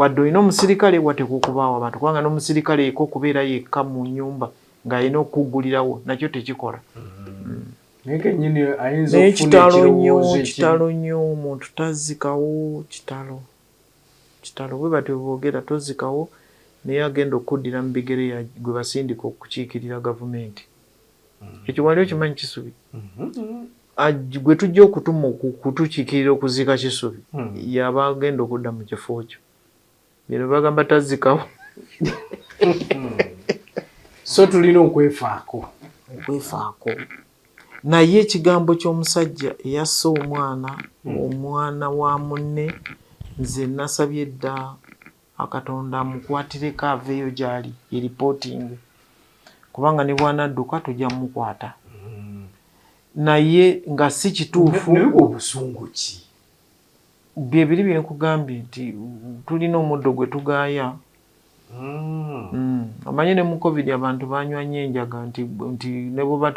wadde olina omusirikale wateekwa okubaawo abantu kubanga n'omusirikale yeka okubeera yekka mu nnyumba ng'alina okuggulirawo nakyo tekikola. Naye kitalo nnyo omuntu tazzikawo kitalo bwe batyo boogera tozzikawo naye agenda okuddira mu bigere gwe basindika okukiikirira gavumenti. Ekyo wali okimanyi Kisubi? Gwe tujja okutuma kutukiikirira okuziika Kisubi yaba agenda okudda mu kifo kyo. Bino bagamba tazzikawo. So tulina okwefaako. Naye ekigambo ky'omusajja eyasse omwana wa munne nze nasabye dda Katonda amukwatireko aveeyo gy'ali reporting kubanga ne bw'anadduka tujja mukwata. Naye nga si kituufu. Obusungu ki? Bye biri bye nkugambye nti tulina omuddo gwe tugaaya. Omanye ne mu COVID abantu banywa nnyo enjaga nti ne bweba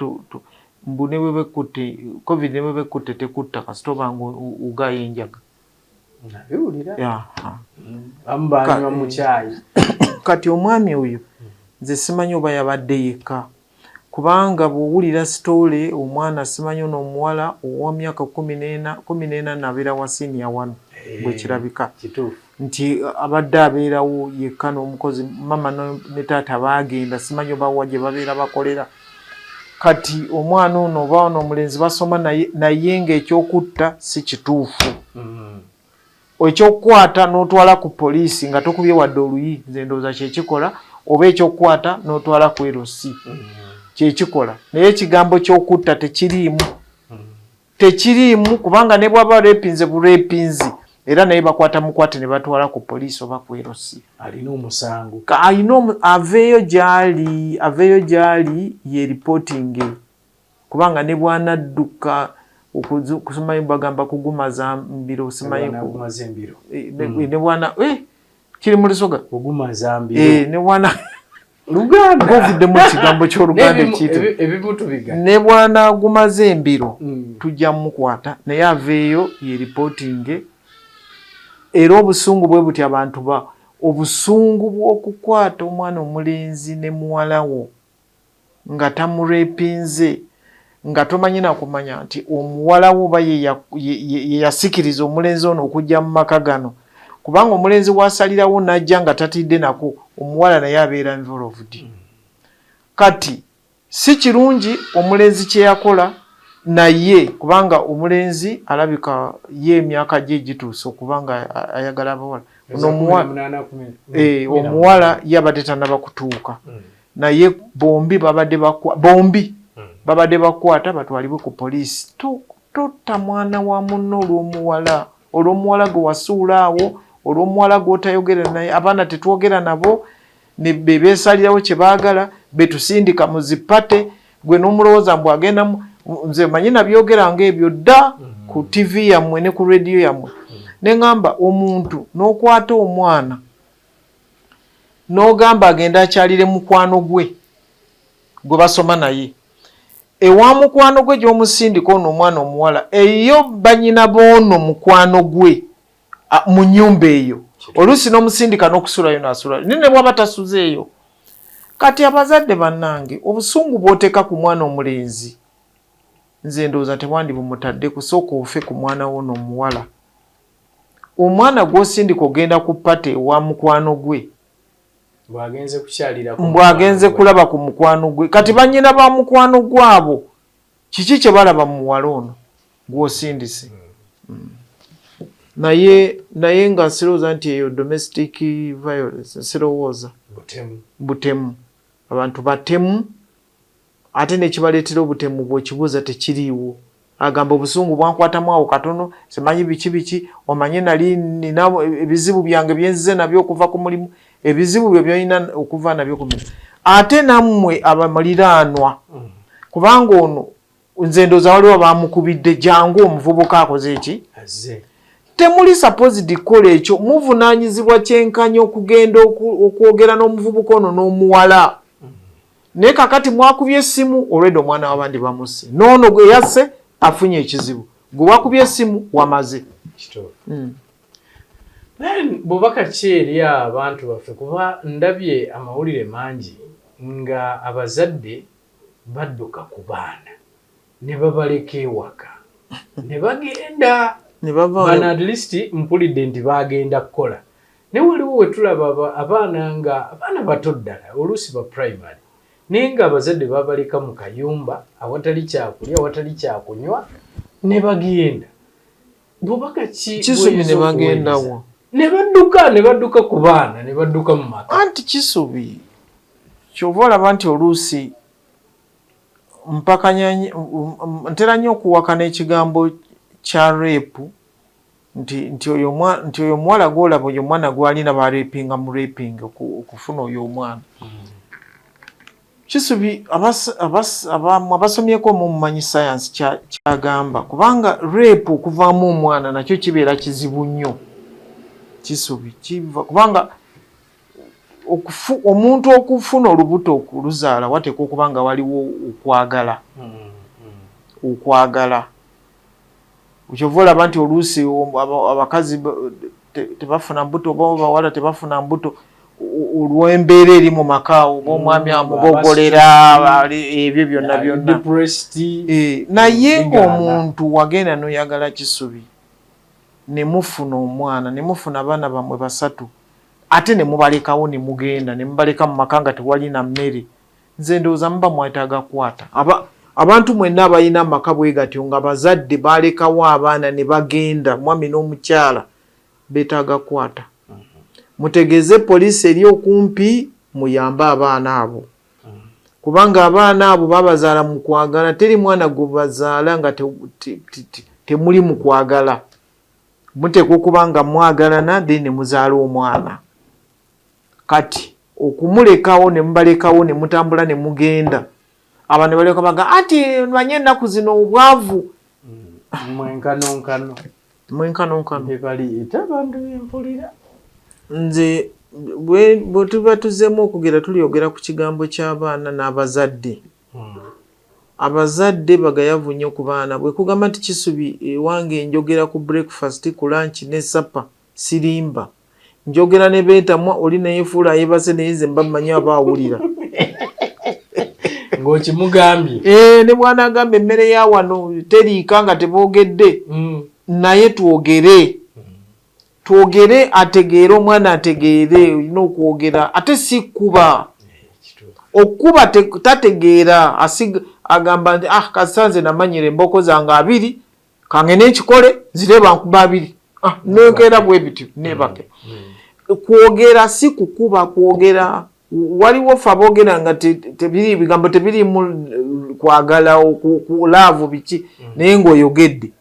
mbu ne bwe bekutte COVID ne bwe bekutte tekutta kasita obanga ugaaya enjaga. Nabiwulira. Banywa mu caayi. Kati omwami oyo nze simanyi oba yabadde yekka kubanga bw'owulira sitoole omwana simanyi ono omuwala owa myaka 14 nabeera wa siniya 1 bwe kirabika nti abadde abeerawo yekka n'omukozi mama ne taata baagenda simanyi oba wa gye babeera bakolera. Kati omwana ono oba ono omulenzi basoma naye ng'ekyokutta si kituufu. Ekyokukwata n'otwala ku poliisi nga tokubye wadde oluyi nze ndowooza kyekikola oba ekyokukwata n'otwala ku LC kyekikola. Naye ekigambo ky'okutta tekiriimu kubanga ne bw'aba repinze burepinzi era naye bakwata mukwate ne batwala ku poliisi oba ku LC. Alina omusango. Aveeyo gy'ali ye reporting kubanga ne bw'anadduka okusimanyi bagamba kugumaza mbiro simanyi ne bwana kiri mu Lusoga kugumaza mbiro ne bwana Luganda govuddemu ekigambo ky'Oluganda ekitu ebibutu biga ne bwana agumaza embiro tujja mukwata naye aveeyo ye reporting era obusungu bwe buti abantu obusungu bw'okukwata omwana omulenzi ne muwalawo nga tamurepinze nga tomanyi nakumanya nti omuwala wo ba ye yasikiriza omulenzi ono okujja mu maka gano kubanga omulenzi wasalirawo najja nga tatidde nako omuwala naye abeera involved. Kati si kirungi omulenzi kye yakola naye kubanga omulenzi alabika ye emyaka gye gituuse okubanga ayagala abawala omuwala yabadde tannaba kutuuka naye bombi babadde bakwata batwalibwe ku poliisi. Totta mwana wa munno olw'omuwala gwe wasuula awo olw'omuwala gw'otayogera naye abaana tetwogera nabo ne beesalirawo kye baagala betusindika mu zipate gwe n'omulowooza mbw agendamu nze manyi nabyogeranga ebyo dda ku TV yammwe ne ku rediyo yammwe ne ŋŋamba omuntu n'okwata omwana n'ogamba agenda akyalire mukwano gwe basoma naye ewa mukwano gwe gy'omusindika ono omwana omuwala eyo banyina boono mukwano gwe mu nnyumba eyo oluusi n'omusindika n'okusulayo n'asulayo ne bw'aba tasuzeeyo. Kati abazadde bannange obusungu bw'oteeka ku mwana omulenzi nze ndowooza tewandi bumutadde kusooka ofe ku mwana woono omuwala. Omwana gw'osindika ogenda ku pate ewa mukwano gwe bw'agenze kulaba ku mukwano gwe kati bannyina ba mukwano gwabo kiki kye balaba mu muwala ono gw'osindise. Naye nga sirowooza nti eyo domestic violence sirowooza butemu abantu batemu ate nekibaleetera obutemu bw'okibuuza tekiriiwo agamba obusungu bwankwatamu awo katono simanyi biki omanye nali nina ebizibu byange byenzize nabyo okuva ku mulimu ebizibu byo byolina okuva nabyo ku mulimu ate nammwe abamuliraanwa kubanga ono nze ndowooza waliwo bamukubidde jangu omuvubuka akoze eki temuli supposed kola ekyo muvunaanyizibwa kyenkanya okugenda okwogera n'omuvubuka ono n'omuwala naye kakati mwakubye essimu olwedde omwana w'abandi bamusse n'ono gwe yasse afunye ekizibu gwe wakubye essimu wamaze. bubaka ki eri abantu baffe kuba ndabye amawulire mangi nga abazadde badduka ku baana ne babaleka ewaka ne bagenda bana at least mpulidde nti bagenda kukola ne waliwo we tulaba abaana nga abaana bato ddala oluusi ba primary naye nga abazadde babaleka mu kayumba awatali kyakulya awatali kyakunywa ne bagenda bubaka ki Kisubi ne bagendawo ne badduka ku baana ne badduka mu maka anti Kisubi kyova olaba nti oluusi ntera nnyo okuwakana ekigambo kya reepu nti oyo omuwala gwolaba oyo omwana gwalina barepinga mu reping okufuna oyo omwana Kisubi abasomyeko mumanyi science kyagamba kubanga reepu okuvaamu omwana nakyo kibeera kizibu nnyo Kisubi kubanga omuntu okufuna olubuto okuluzaala wateeka okuba nga waliwo okwagala kyova olaba nti oluusi abakazi tebafuna mbuto oba abawala tebafuna mbuto olw'embeera eri mu maka oba omwami amubogolera ebyo byonna naye ng'omuntu wagenda n'oyagala Kisubi ne mufuna omwana ne mufuna abaana bammwe basatu ate ne mubalekawo ne mugenda ne mubaleka mu maka nga tewali na mmere nze ndowooza muba mwetaaga kwata abantu mwenna abalina amaka bwe gatyo nga bazadde balekawo abaana ne bagenda mwami n'omukyala beetaaga kwata mutegeeze poliisi eri okumpi muyambe abaana abo kubanga abaana abo babazaala mu kwagala teri mwana gwe bazaala nga temuli mu kwagala muteekwa okuba nga mwagalana then ne muzaala omwana kati okumulekawo ne mubalekawo ne mutambula ne mugenda abantu baleka baga ati manye ennaku zino obwavu mwenkanonkano bali abantu bempulira nze bwe tuba tuzeemu okugera tulyogera ku kigambo ky'abaana n'abazadde abazadde bagayavu nnyo ku baana bwe kugamba nti Kisubi ewange njogera ku breakfast ku lunch ne supper sirimba njogera ne beetamwa oli neyefuula yebase naye nze mba mmanyi abaawulira ng'okimugambye ne bwana agamba emmere ya wano teriika nga teboogedde naye twogere ategeere omwana ategeere olina okwogera ate si kuba okuba tategeera agamba nti kasanze namanyira emboko zange 2 kange n'ekikole zireba nkuba 2 nekeera bwe bityo nebake kwogera si kukuba kwogera waliwo fe aboogera nga tebiri bigambo tebiri mu kwagala okulaavu biki naye ng'oyogedde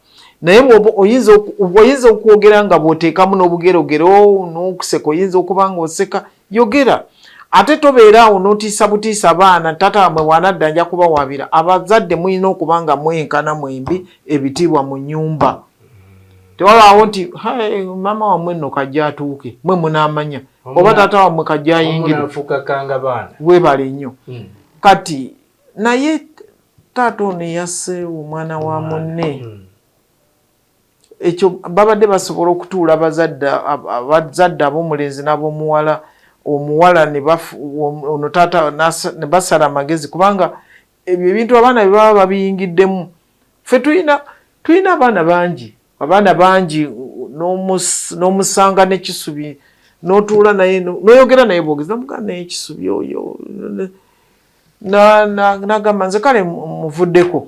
naye oyinza okwogera nga bw'oteekamu n'obugerogero n'okuseka oyinza okuba nga oseka yogera ate tobeera awo n'otiisa butiisa abaana tata wamwe bw'anadda nja kubawabira abazadde mulina okuba nga mwenkana mwembi ebitiibwa mu nnyumba tewalaawo nti maama wammwe nno kajja atuuke mwe munaamanya oba taata wammwe kajja ayingire weebale nnyo kati naye taata ono yasse omwana wa munne ekyo babadde basobola okutuula abazadde ab'omulenzi n'ab'omuwala omuwala ono taata ne basala amagezi kubanga ebyo ebintu abaana bye baba babiyingiddemu ffe tulina abaana bangi n'omusanga ne Kisubi n'otuula naye n'oyogera naye bwogezi namugana naye Kisubi oyo n'agamba nze kale muvuddeko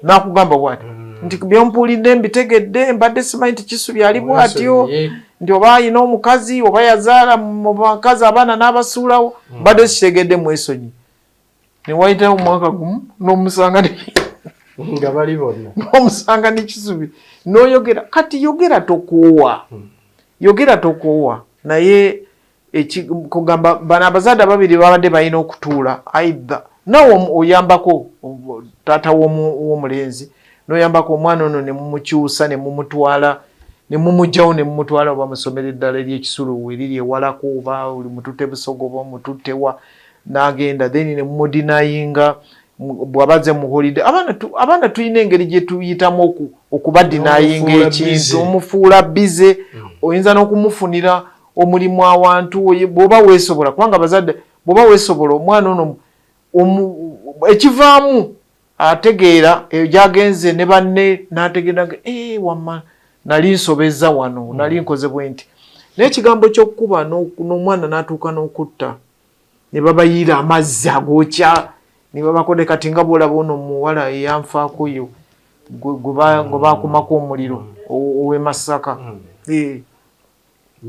n'akugamba bw'ati nti byompuulidde mbitegedde mbadde simanyi nti Kisubi ali bw'atyo nti oba ayina omukazi oba yazaala mu bakazi abaana n'abasuulawo mbadde sitegedde mwesonyi ne wayitawo omwaka gumu n'omusanga nga bali bonna n'omusanga ne Kisubi n'oyogera kati yogera tokoowa naye kugamba bano abazadde ababiri babadde balina okutuula aidha nawe oyambako taata w'omulenzi n'oyambako omwana ono ne mumukyusa ne mumutwala ne mumugyawo ne mumutwala oba musomero eddala ery'ekisulu eriri ewalako oba oli mututte busogo oba mututtewa n'agenda then ne mumudinayinga bw'abaze mu holiday abaana tulina engeri gye tuyitamu okubadinayinga ekintu omufuula bize oyinza n'okumufunira omulimu awantu bw'oba weesobola kubanga bazadde bw'oba weesobola omwana ono ekivaamu ategeera gyagenze ne banne n'ategeera wamma nali nsobeza wano nali nkoze bwe nti n'ekigambo ky'okukuba n'omwana n'atuuka n'okutta ne babayiira amazzi agookya ne babakode kati nga bw'olaba ono muwala eyanfaakoyo gwe baakumako omuliro ow'e Masaka.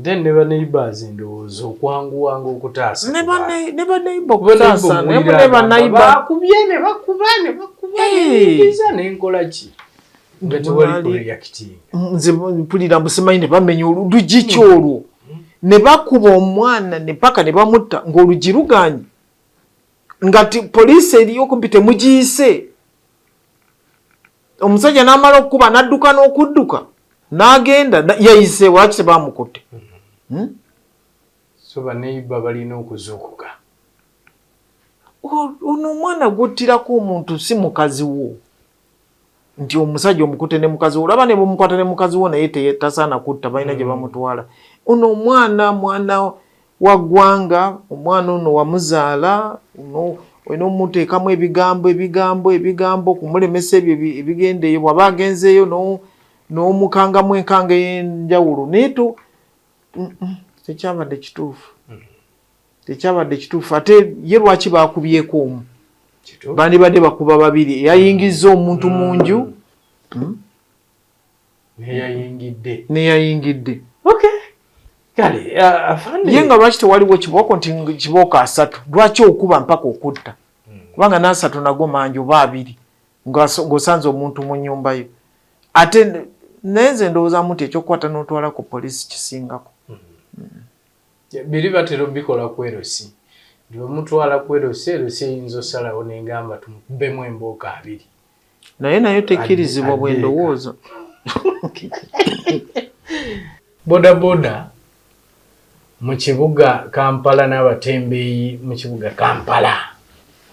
Then never neighbors ndowooza okwanguwanga okutaasa ne baneiba okutaasa ne baneiba bakubye ne bakuba n'enkiza n'enkola ki nga tewali reacting. Nze mpulira mbusimanyi ne bamenya olugi kyolwo ne bakuba omwana ne paka ne bamutta ng'olugi luganye nga poliisi eriyo kumpi temugiyise. Omusajja n'amala okukuba n'adduka n'okudduka n'agenda yayise lwaki tebamukutte. So baneiba balina okuzuukuka. Ono omwana gwottirako omuntu si mukazi wo nti omusajja omukutte ne mukazi wo olaba ne bamukwata ne mukazi wo naye tasaana kutta balina gye bamutwala. Ono mwana wa ggwanga omwana ono wamuzaala olina omuteekamu ebigambo kumulemesa ebyo ebigendeeyo bw'aba agenzeeyo n'omukangamu enkanga ey'enjawulo naye tekyabadde kituufu ate ye lwaki baakubyeko omu bandibadde bakuba babiri eyayingizza omuntu mu nju neyayingidde ye nga lwaki tewaliwo kibooko nti kibooko 3 lwaki okuba mpaka okutta kubanga n'3 nago manju oba 2 ng'osanze omuntu mu nnyumba yo ate naye nze ndowoozamu nti ekyokukwata n'otwala ku poliisi kisingako. Biri batera bikola ku erosi ndi omutwala ku erosi eyinza osalawo n'engamba tumukubemu embooka 2 naye tekkirizibwa bwe ndowooza. Bodaboda mu kibuga Kampala n'abatembeeyi mu kibuga Kampala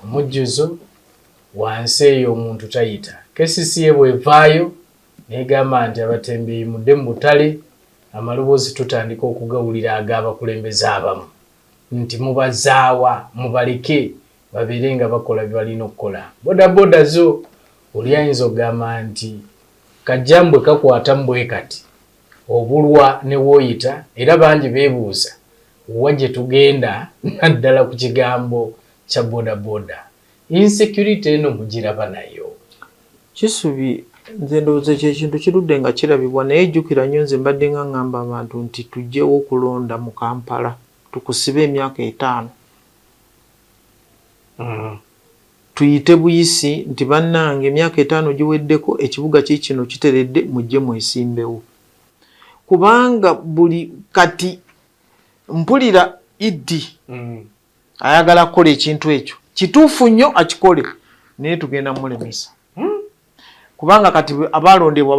omujjuzo wansi eyo omuntu tayita KCCA bwevaayo negamba nti abatembeeyi mudde mu butale amaloboozi tutandika okugawulira ag'abakulembeze abamu nti mubazaawa mubaleke babeere nga bakola bye balina okukola. Bodaboda zo oli ayinza okugamba nti kajjambwe kakwata mbwe kati obulwa ne wooyita era bangi beebuuza wa gye tugenda naddala ku kigambo kya bodaboda. Insecurity eno mugiraba nayo Kisubi nze ndowooza ekyo ekintu kirudde nga kirabibwa naye jjukira nnyo nze mbadde nga ŋŋamba abantu nti tujjewo okulonda mu Kampala tukusibe emyaka 5 tuyite buyisi nti bannange emyaka 5 giweddeko ekibuga kino kiteredde mujje mwesimbewo kubanga buli kati mpulira Idi ayagala kukola ekintu ekyo kituufu nnyo akikole naye tugenda mulemesa kubanga kati abalondebwa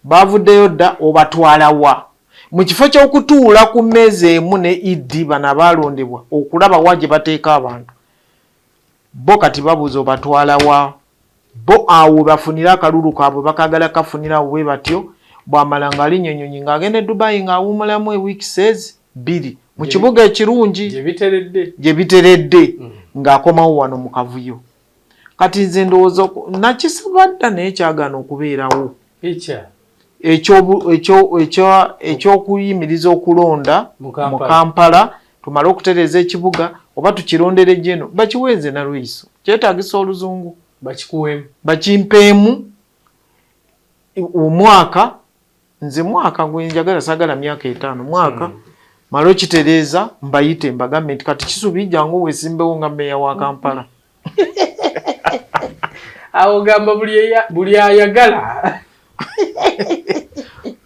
bavuddeyo dda obatwalawa mu kifo ky'okutuula ku mmeeza emu ne Idi bano abalondebwa okulaba wa gye bateeka abantu bo kati babuuza obatwalawa bo awo bafunira akalulu kaabwe bakagala kafunira awo bwe batyo bw'amala ng'alinnyonnyonyi ng'agenda e Dubai ng'awummulamu ewiiki 2 mu kibuga ekirungi gye biteredde ng'akomawo wano mu kavuyo. Kati nze ndowooza nakisaba dda naye kyagaana okubeerawo eky'okuyimiriza okulonda mu Kampala tumale okutereeza ekibuga oba tukirondere jeno bakiwenze na lwiso kyetaagisa oluzungu bakimpeemu omwaka nze mwaka gwe njagala sagala myaka 5 mwaka mala okitereeza mbayite mbagambe nti kati Kisubi jangu weesimbewo nga mmeeya wa Kampala. Awo gamba buli ayagala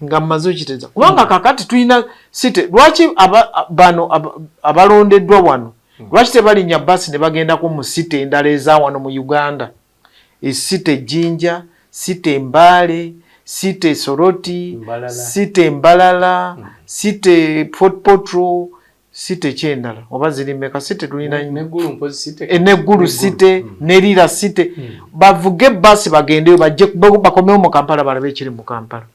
nga mmaze okitereeza kubanga kakati tulina site lwaki bano abalondeddwa wano lwaki tebalinnya basi ne bagendako mu site endala eza wano mu Uganda esite Jinja site Mbale site Soroti site Mbalala site Port Potro site kyendala oba ziri mmeka site tulina Eneggulu site Nerira site bavuge basi bagendeyo bajje bakomewo mu Kampala balabe ekiri mu Kampala.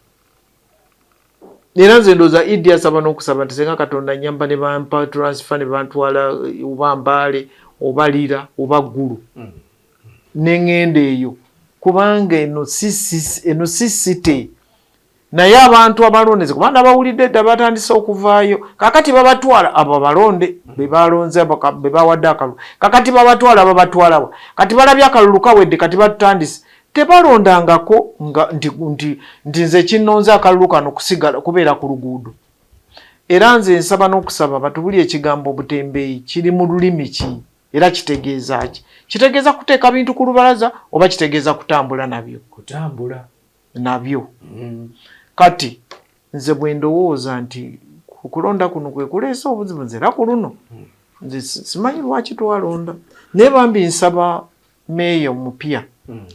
era nze ndooza Idi asaba n'okusaba nti senga Katonda nyamba ne bampa transfer ne bantwala oba Mbale oba Lira oba Ggulu n'engenda eyo kubanga eno si city naye abantu abalondeze kubanga abawulidde dda batandise okuvaayo kakati babatwala abo abalonde be balonze be bawadde akalulu kakati babatwala babatwalawa kati balabye akalulu kawedde kati batandise tebalondangako nti nze kinnonze akalulu kano kusigala kubeera ku luguudo era nze nsaba n'okusaba batubuli ekigambo Butembeeyi kiri mu lulimi ki era kitegeeza ki kitegeeza kuteeka bintu ku lubalaza oba kitegeeza kutambula nabyo kati nze bwe ndowooza nti okulonda kuno kwe kuleesa obuzibu nze era ku luno nze simanyi lwaki twalonda naye bambi nsaba meeyo mupya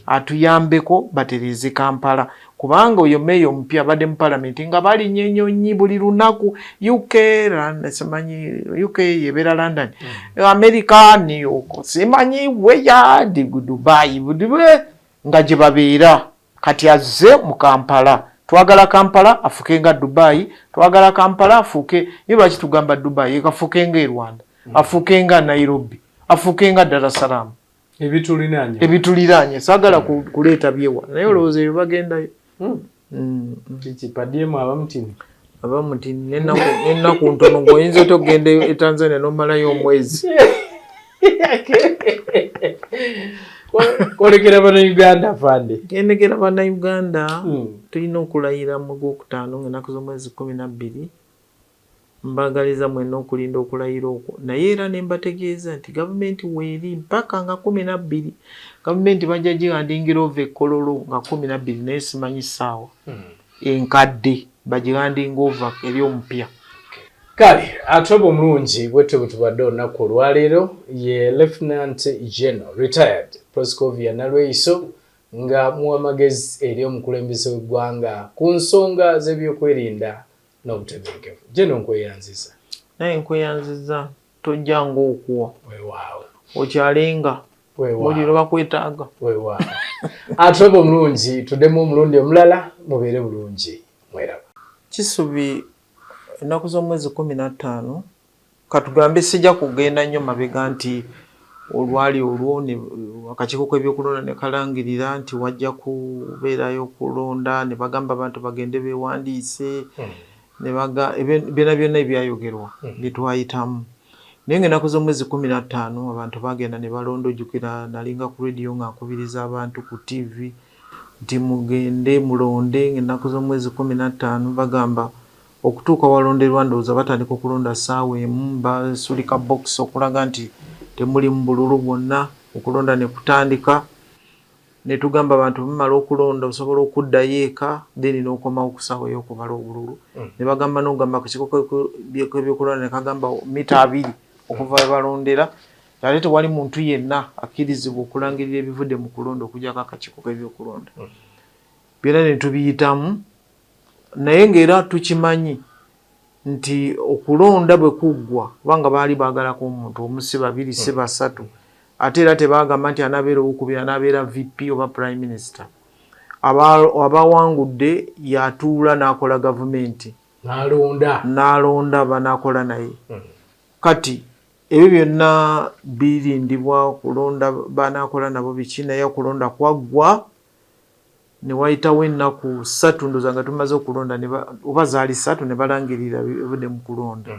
atuyambeko batereze Kampala kubanga oyo meeyo mupya abadde mu palamenti nga balinnya ennyonyi buli lunaku UK yebeera London America New York simanyi weya Dubai nga gye babeera kati azze mu Kampala twagala Kampala afuke nga Dubai twagala Kampala afuke lwaki tugamba Dubai ekafuke nga Rwanda afuke nga Nairobi afuke nga Dar es Salaam ebituliranye sagala kuleeta byewa naye olowooza ebyo bagendayo abamutini n'ennaku ntono ng'oyinza otogenda e Tanzania n'omalayo omwezi kolekera bannayuganda afande gendekera bannayuganda tulina okulayira mu Gwokutaano ng'ennaku z'omwezi 12 mbagaliza mwenna okulinda okulayira okwo naye era ne mbategeeza nti gavumenti weeri mpaka nga 12 gavumenti bajja gihandingira ova ekkololo nga 12 naye simanyi ssaawa enkadde bagihandinga ova eri omupya kale atoba omulungi bwetwe bwetubadde olunaku olwaleero ye Lieutenant General retired Proscovia Nalweyiso nga muwa amagezi eri omukulembeze w'eggwanga ku nsonga z'ebyokwerinda n'obutebenkevu General nkweyanziza naye nkweyanziza tojjanga okuwa weewaawo okyalenga muliro bakwetaaga weewaawo atoba omulungi tuddemu omulundi omulala mubeere bulungi mweraba Kisubi ennaku z'omwezi 15 katugambe sijja kugenda nnyo mabega nti olwali olwo akakiiko k'ebyokulonda ne kalangirira nti wajja kubeerayo okulonda ne bagamba abantu bagende beewandiise byonna ebyayogerwa bye twayitamu naye ng'ennaku z'omwezi 15 abantu bagenda ne balonda ojjukira nalinga ku rediyo ng'akubiriza abantu ku TV nti mugende mulonde ng'ennaku z'omwezi 15 bagamba okutuuka walonderwa ndowooza batandika okulonda ssaawa emu basulika box okulaga nti temuli mu bululu bwonna okulonda ne kutandika ne tugamba abantu bamala okulonda osobola okuddayo eka then n'okomawo ku ssaawa ey'okubala obululu ne bagamba n'ogamba ku kiiko k'ebyokulonda ne kagamba mita 2 okuva we balondera ate tewali muntu yenna akkirizibwa okulangirira ebivudde mu kulonda okugyako akakiiko k'ebyokulonda byonna ne tubiyitamu naye ng'era tukimanyi nti okulonda bwe kuggwa kubanga baali baagalako omuntu omu si babiri si basatu ate era tebaagamba nti anaabeera owokubiri anaabeera VP oba Prime Minister abawangudde yatuula n'akola gavumenti n'alonda banaakola naye kati ebyo byonna birindibwa okulonda banaakola nabo biki naye okulonda kwaggwa ne wayitawo ennaku 3 ndoza nga tumaze okulonda oba zaali 3 ne balangirira ebudde mu kulonda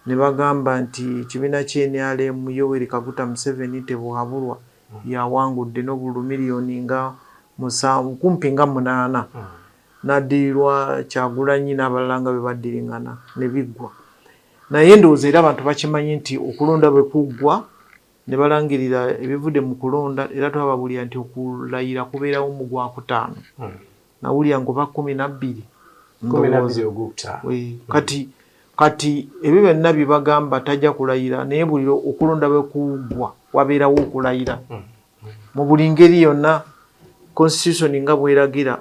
ne bagamba nti kibiina ky'NRM Yoweri Kaguta Museveni tebwabulwa yawangudde n'obululu miliyoni nga 7 kumpi nga 8 n'addirirwa Kyagulanyi n'abalala nga bwe baddiringana ne biggwa naye ndowooza era abantu bakimanyi nti okulonda bwe kuggwa ne balangirira ebivudde mu kulonda era twababulira nti okulayira kubeerawo mu Gwakutaano nawulira ngoba 12 kati ebyo byonna bye bagamba tajja kulayira naye buli okulonda bwe kuggwa wabeerawo okulayira mu buli ngeri yonna constitution nga bweragira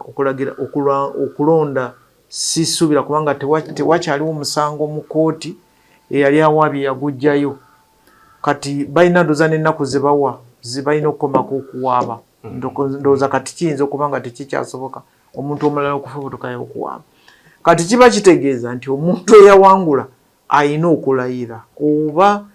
okulonda sisuubira kubanga tewakyaliwo omusango mu kooti eyali awaabye yagujjayo kati balina ndoza n'ennaku zebawa zibalina okukomako okuwaaba ndowooza kati kiyinza okuba nga tekikyasoboka omuntu omulala okufubutukayo okuwaaba kati kiba kitegeeza nti omuntu eyawangula ayina okulayira oba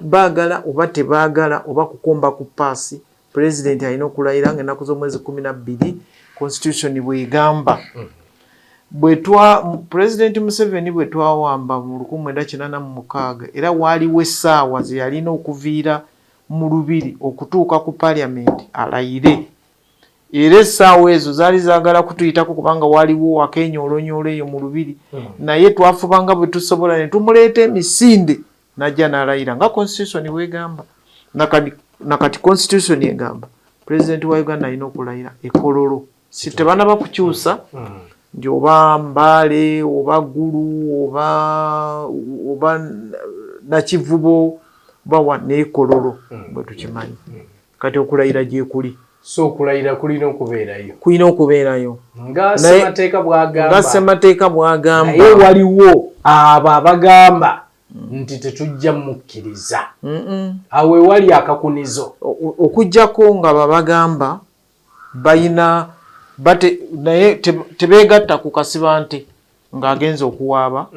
baagala oba tebaagala oba kukomba ku paasi president alina okulayira ng'ennaku z'omwezi 12 constitution bw'egamba. President Museveni bwe twawamba mu 1986 era waaliwo essaawa ze yalina okuviira mu lubiri okutuuka ku parliament alayire, era essaawa ezo zaali zaagala kutuyitako kubanga waaliwo akenyoolonyoolo eyo mu lubiri, naye twafubanga bwe tusobola ne tumuleeta emisinde najja n'alayira nga constitution bw'egamba. Nakati constitution egamba president wa Uganda alina okulayira ekololo, si tebanaba kukyusa nti oba Mbale oba Gulu oba Nakivubo bawa nekololo bwe tukimanyi. Kati okulayira gye kuli, so okulayira kulina okubeerayo nga ssemateeka bw'agamba, naye waliwo abo abagamba nti tetujja mukkiriza. Awe wali akakunizo okujjako nga babagamba bayina naye tebeegatta ku kasiba nti ng'agenza okuwaaba.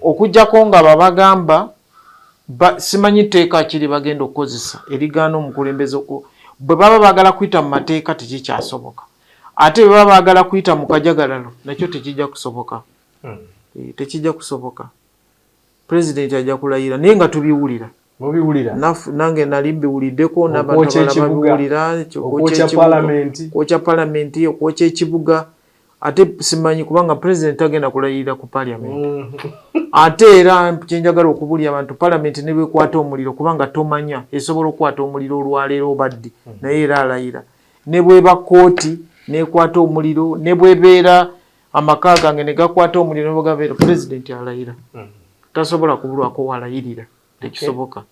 Okujjako nga babagamba simanyi tteeka kiri bagenda okukozesa erigaana omukulembeze bwe baba baagala kuyita mu mateeka tekikyasoboka, ate bwe baba baagala kuyita mu kajagalalo nakyo tekijja kusoboka. Tekijja kusoboka. President ajja kulayira naye nga tubiwulira. Nange nali mbiwuliddeko n'abantu abalala babiwulira, okwokya palamenti, okwokya ekibuga. Ate simanyi kubanga president agenda kulayirira ku parliament. Ate era kyenjagala okubulya abantu, parliament ne bwekwata omuliro kubanga tomanya esobola okukwata omuliro olwaleero obaddi, naye era alayira. Ne bweba kooti nekwata omuliro, ne bwebeera amaka gange ne gakwata omuliro nebagabeera, president alayira. Tasobola kubulwako walayirira, tekisoboka.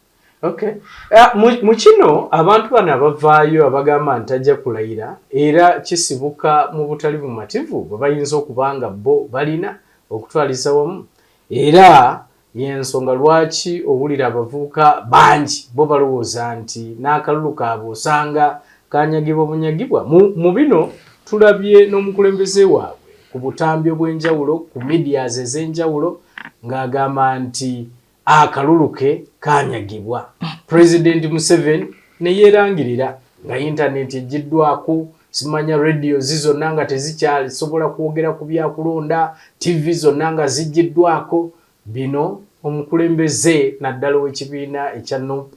Mu kino abantu bano abavaayo abagamba nti ajja kulayira era kisibuka mu butali bumativu bwe bayinza okubanga bo balina okutwaliza wamu, era y'ensonga lwaki owulira abavubuka bangi bo balowooza nti n'akalulu kaabwe osanga kanyagibwa bunyagibwa. Mu bino tulabye n'omukulembeze waabwe ku butambi obw'enjawulo ku medias ez'enjawulo ng'agamba nti akalulu ke kanyagibwa. President Museveni ne yeerangirira nga internet ejiddwako, simanya radio zizonna nga tezikyasobola kwogera ku byakulonda, TV zonna nga zijjiddwako. Bino omukulembeze naddala w'ekibiina ekya NUP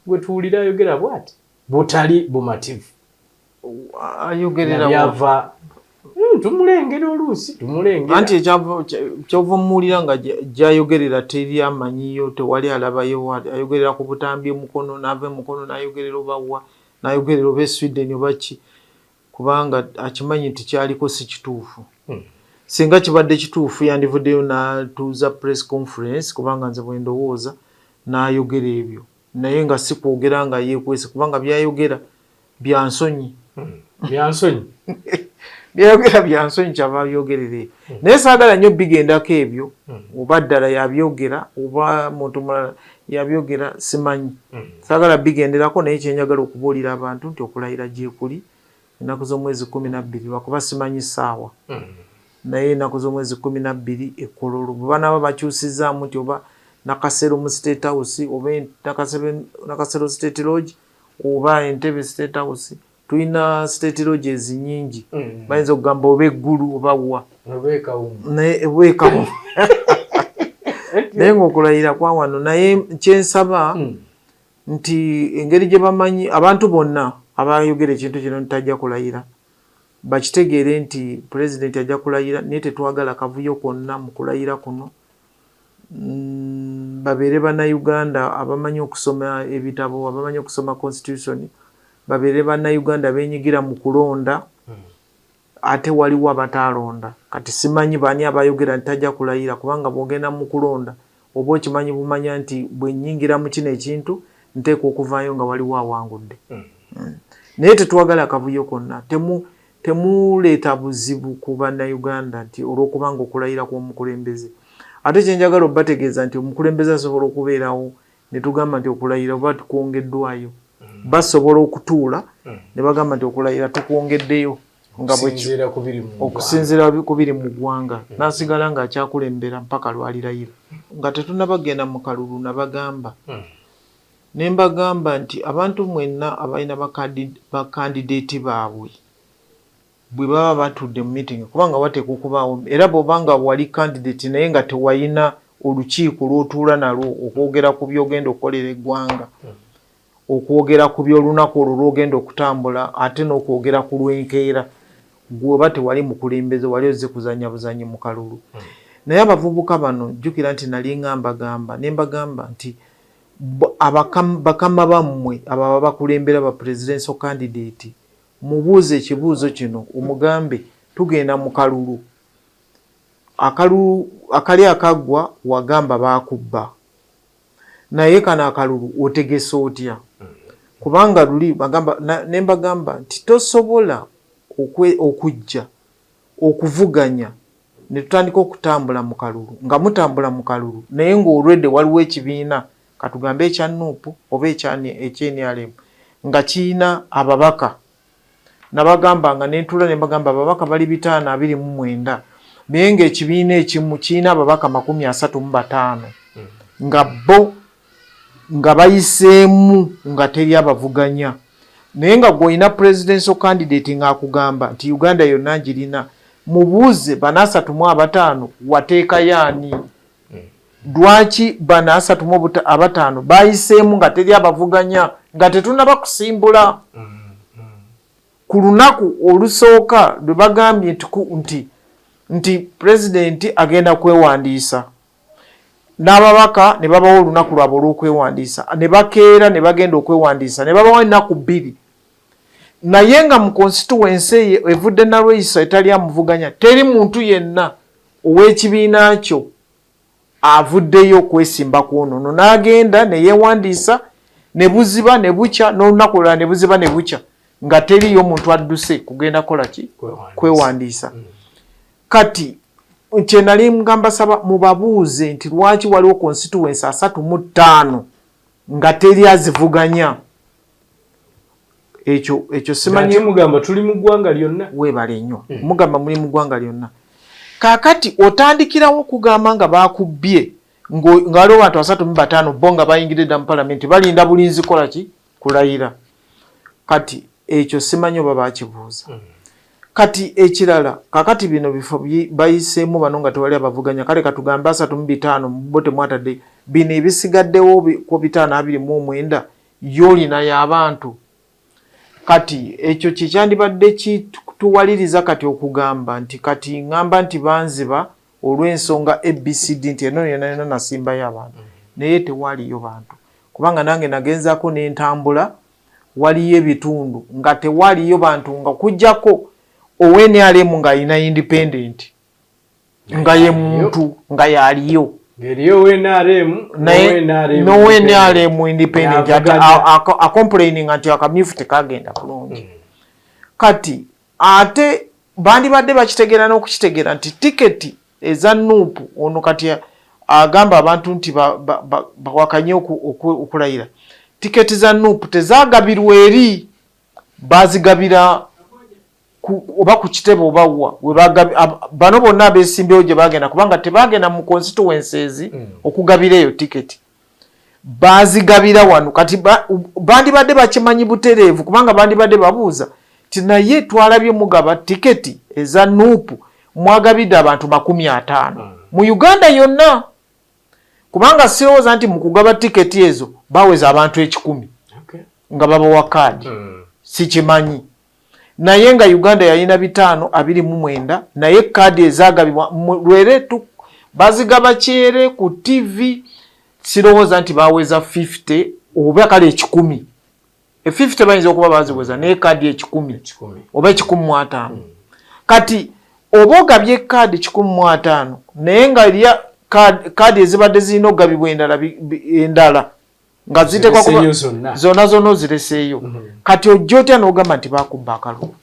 gwe tuwulira ayogera bw'ati butali bumativu. Ayogerera byava tumulengera oluusi tumulengera anti kyova muwulira nga gyayogerera teri amanyiyo, tewali alabayo, ayogerera ku butambi omukono n'ava emukono n'ayogerera obawa n'ayogerera oba Sweden oba ki, kubanga akimanyi nti kyaliko si kituufu. Singa kibadde kituufu yandivuddeyo n'atuuza press conference kubanga nze bwe ndowooza n'ayogera ebyo, naye nga si kwogera nga yeekwese kubanga byayogera bya nsonyi. Byayogera bya nsonyi kyava byogerera ebyo. Naye saagala nnyo bigendako ebyo oba ddala yabyogera oba muntu mulala yabyogera simanyi. Saagala bigenderako, naye kyenjagala okubuulira abantu nti okulayira gye kuli ennaku z'omwezi 12 lwakuba simanyi ssaawa. Naye ennaku z'omwezi 12 ekololo bwe banaaba bakyusizaamu nti oba Nakasero mu State House oba Nakasero State Lodge oba Entebbe State House, tulina State Lodges nyingi. Bayinza okugamba oba Eggulu oba wa obeekawo naye ng'okulayira kwa wano. Naye kyensaba nti engeri gye bamanyi abantu bonna abayogera ekintu kino ntajja kulayira bakitegeere nti president ajja kulayira, naye tetwagala kavuyo konna mu kulayira kuno. Babeere bannayuganda abamanyi okusoma ebitabo, abamanyi okusoma constitution, babeere bannayuganda beenyigira mu kulonda, ate waliwo abataalonda. Kati simanyi bani abayogera nti tajja kulayira kubanga bw'ogenda mu kulonda oba okimanyi bumanya nti bwe nnyingira mu kino ekintu nteeka okuvaayo nga waliwo awangudde. Naye tetwagala kavuyo konna, temuleeta buzibu ku bannayuganda nti olw'okubanga okulayira kw'omukulembeze. Ate kyenjagala obategeeza nti omukulembeze asobola okubeerawo ne tugamba nti okulayira oba tukwongeddwayo. Basobola okutuula ne bagamba nti okulayira tukwongeddeyo. okusinziira kubiri mu ggwanga n'asigala ng'akyakulembera mpaka lwalirayira nga tetunnabagenda mu kalulu nabagamba ne mbagamba nti abantu mwenna abalina bakandideeti baabwe bwe baba batudde mu meeting kubanga wateekwa okubaawo era bw'obanga wali candidate naye nga tewalina olukiiko lw'otuula nalwo okwogera ku byogenda okukolera eggwanga okwogera ku byolunaku olwo lwogenda okutambula ate n'okwogera ku lwenkeera gwoba tewali mukulembeze wali ozze kuzanya buzanyi mu kalulu naye abavubuka bano jjukira nti nali ngambagamba ne mbagamba nti bakama bammwe ababa bakulembera ba presidential candidate mubuuze ekibuuzo kino omugambe tugenda mu kalulu akali akaggwa wagamba baakubba naye kano akalulu otegese otya kubanga luli ne mbagamba nti tosobola okujja okuvuganya ne tutandika okutambula mu kalulu nga mutambula mu kalulu naye ng'olwedde waliwo ekibiina katugambe ekya Nuupu oba ekyenRM nga kiina ababaka nabagamba nga nentula ne mbagamba ababaka bali 529 naye ng'ekibiina ekimu kiina ababaka 35 nga bo nga bayiseemu nga teri abavuganya naye nga gw'olina presidential candidate ng'akugamba nti Uganda yonna ngirina mubuuze 335 wateeka yaani lwaki 335 bayiseemu nga teri abavuganya nga tetunaba kusimbula ku lunaku olusooka lwe bagambye nti pulezidenti agenda kwewandiisa n'ababaka ne babawo olunaku lwabwe olw'okwewandiisa ne bakeera ne bagenda okwewandiisa ne babawo ennaku 2 naye nga mu constituency evudde nalweyisa etali amuvuganya teri muntu yenna ow'ekibiina kyo avuddeyo okwesimba kwonono n'agenda ne yeewandiisa ne buziba ne bukya n'olunaku olulala ne buziba ne bukya nga teriyo muntu adduse kugenda kola ki kwewandiisa kati kye nali mugamba saba mubabuuze nti lwaki waliwo constituency 35 nga teri azivuganya ekyo simanyi mugamba tuli mu ggwanga lyonna weebale nnyo mugamba muli mu ggwanga lyonna kaakati otandikirawo okugamba nga bakubbye nga waliwo bantu 35 bo nga bayingiridde mu palamenti balinda bulinzi kola ki kulayira kati ekyo simanyi oba bakibuuza kati ekirala kakati bino bifo bayiseemu bano nga tewali abavuganya kale katugambe 35 bo temwatadde bino ebisigaddewo ku 529 yolina y'abantu kati ekyo kyekyandibadde kituwaliriza kati okugamba nti kati ngamba nti banziba olw'ensonga ABCD nti eno yonna nasimbayo abantu naye tewaliyo bantu kubanga nange nagenzaako n'entambula waliyo ebitundu nga tewaliyo bantu nga kujjako ONRM nga alina independent nga ye muntu nga yaliyo NRM independent a complaining nti akamyufu tekagenda bulungi kati ate bandibadde bakitegeera n'okukitegeera nti tiketi eza Nuupu ono kati agamba abantu nti bawakanye okulayira tiketi za Nuupu tezagabirwa eri bazigabira oba ku kitebe oba wa bano bonna abeesimbyewo gye bagenda kubanga tebagenda mu constituencies okugabira eyo tiketi bazigabira wano kati bandibadde bakimanyi butereevu kubanga bandibadde babuuza ti naye twalabye mugaba tiketi eza Nuupu mwagabidde abantu 50 mu Uganda yonna kubanga sirowooza nti mu kugaba tiketi ezo baweza abantu 10 nga babawa kaadi sikimanyi naye nga Uganda yalina 529 naye kaadi ezagabibwa lweretu bazigaba kyere ku TV sirowooza nti baweza 50 oba kale 10 50 bayinza okuba baziweza naye kaadi 10 oba 15 kati oba ogabye kaadi 15 naye nga eriya kaadi ezibadde zirina okugabibwa endala nga zitekwa kuba zonna ozireseeyo kati ojja otya n'ogamba nti bakubba akalulu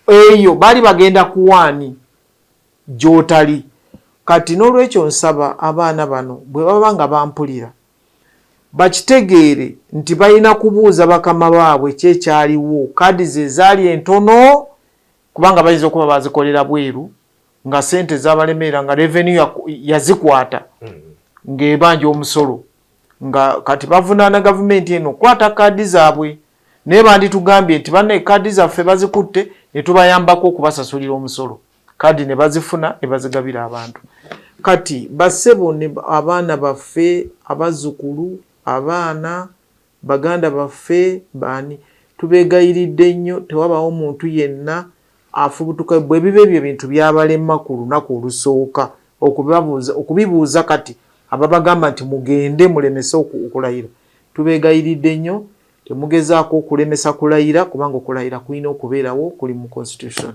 eyo baali bagenda kuwaani gy'otali kati n'olwekyo nsaba abaana bano bwe baba nga bampulira bakitegeere nti balina kubuuza bakama baabwe kyekyaliwo kaadi ze zaali entono kubanga bayinza okuba bazikolera bweru nga sente zabalemeera nga revenue yazikwata ng'ebanja omusolo nga kati bavunaana gavumenti eno kwata kaadi zaabwe naye banditugambye nti banne kaadi zaffe bazikutte ne tubayambako okubasasulira omusolo kaadi ne bazifuna ne bazigabira abantu kati bassebo ne abaana baffe abazzukulu abaana baganda baffe baani tubeegayiridde nnyo tewabaawo omuntu yenna afubutuka bwe biba ebyo ebintu byabalemma ku lunaku olusooka okubibuuza kati ababagamba nti mugende mulemese okulayira tubeegayiridde nnyo temugezaako okulemesa kulayira kubanga okulayira kulina okubeerawo kuli mu constitution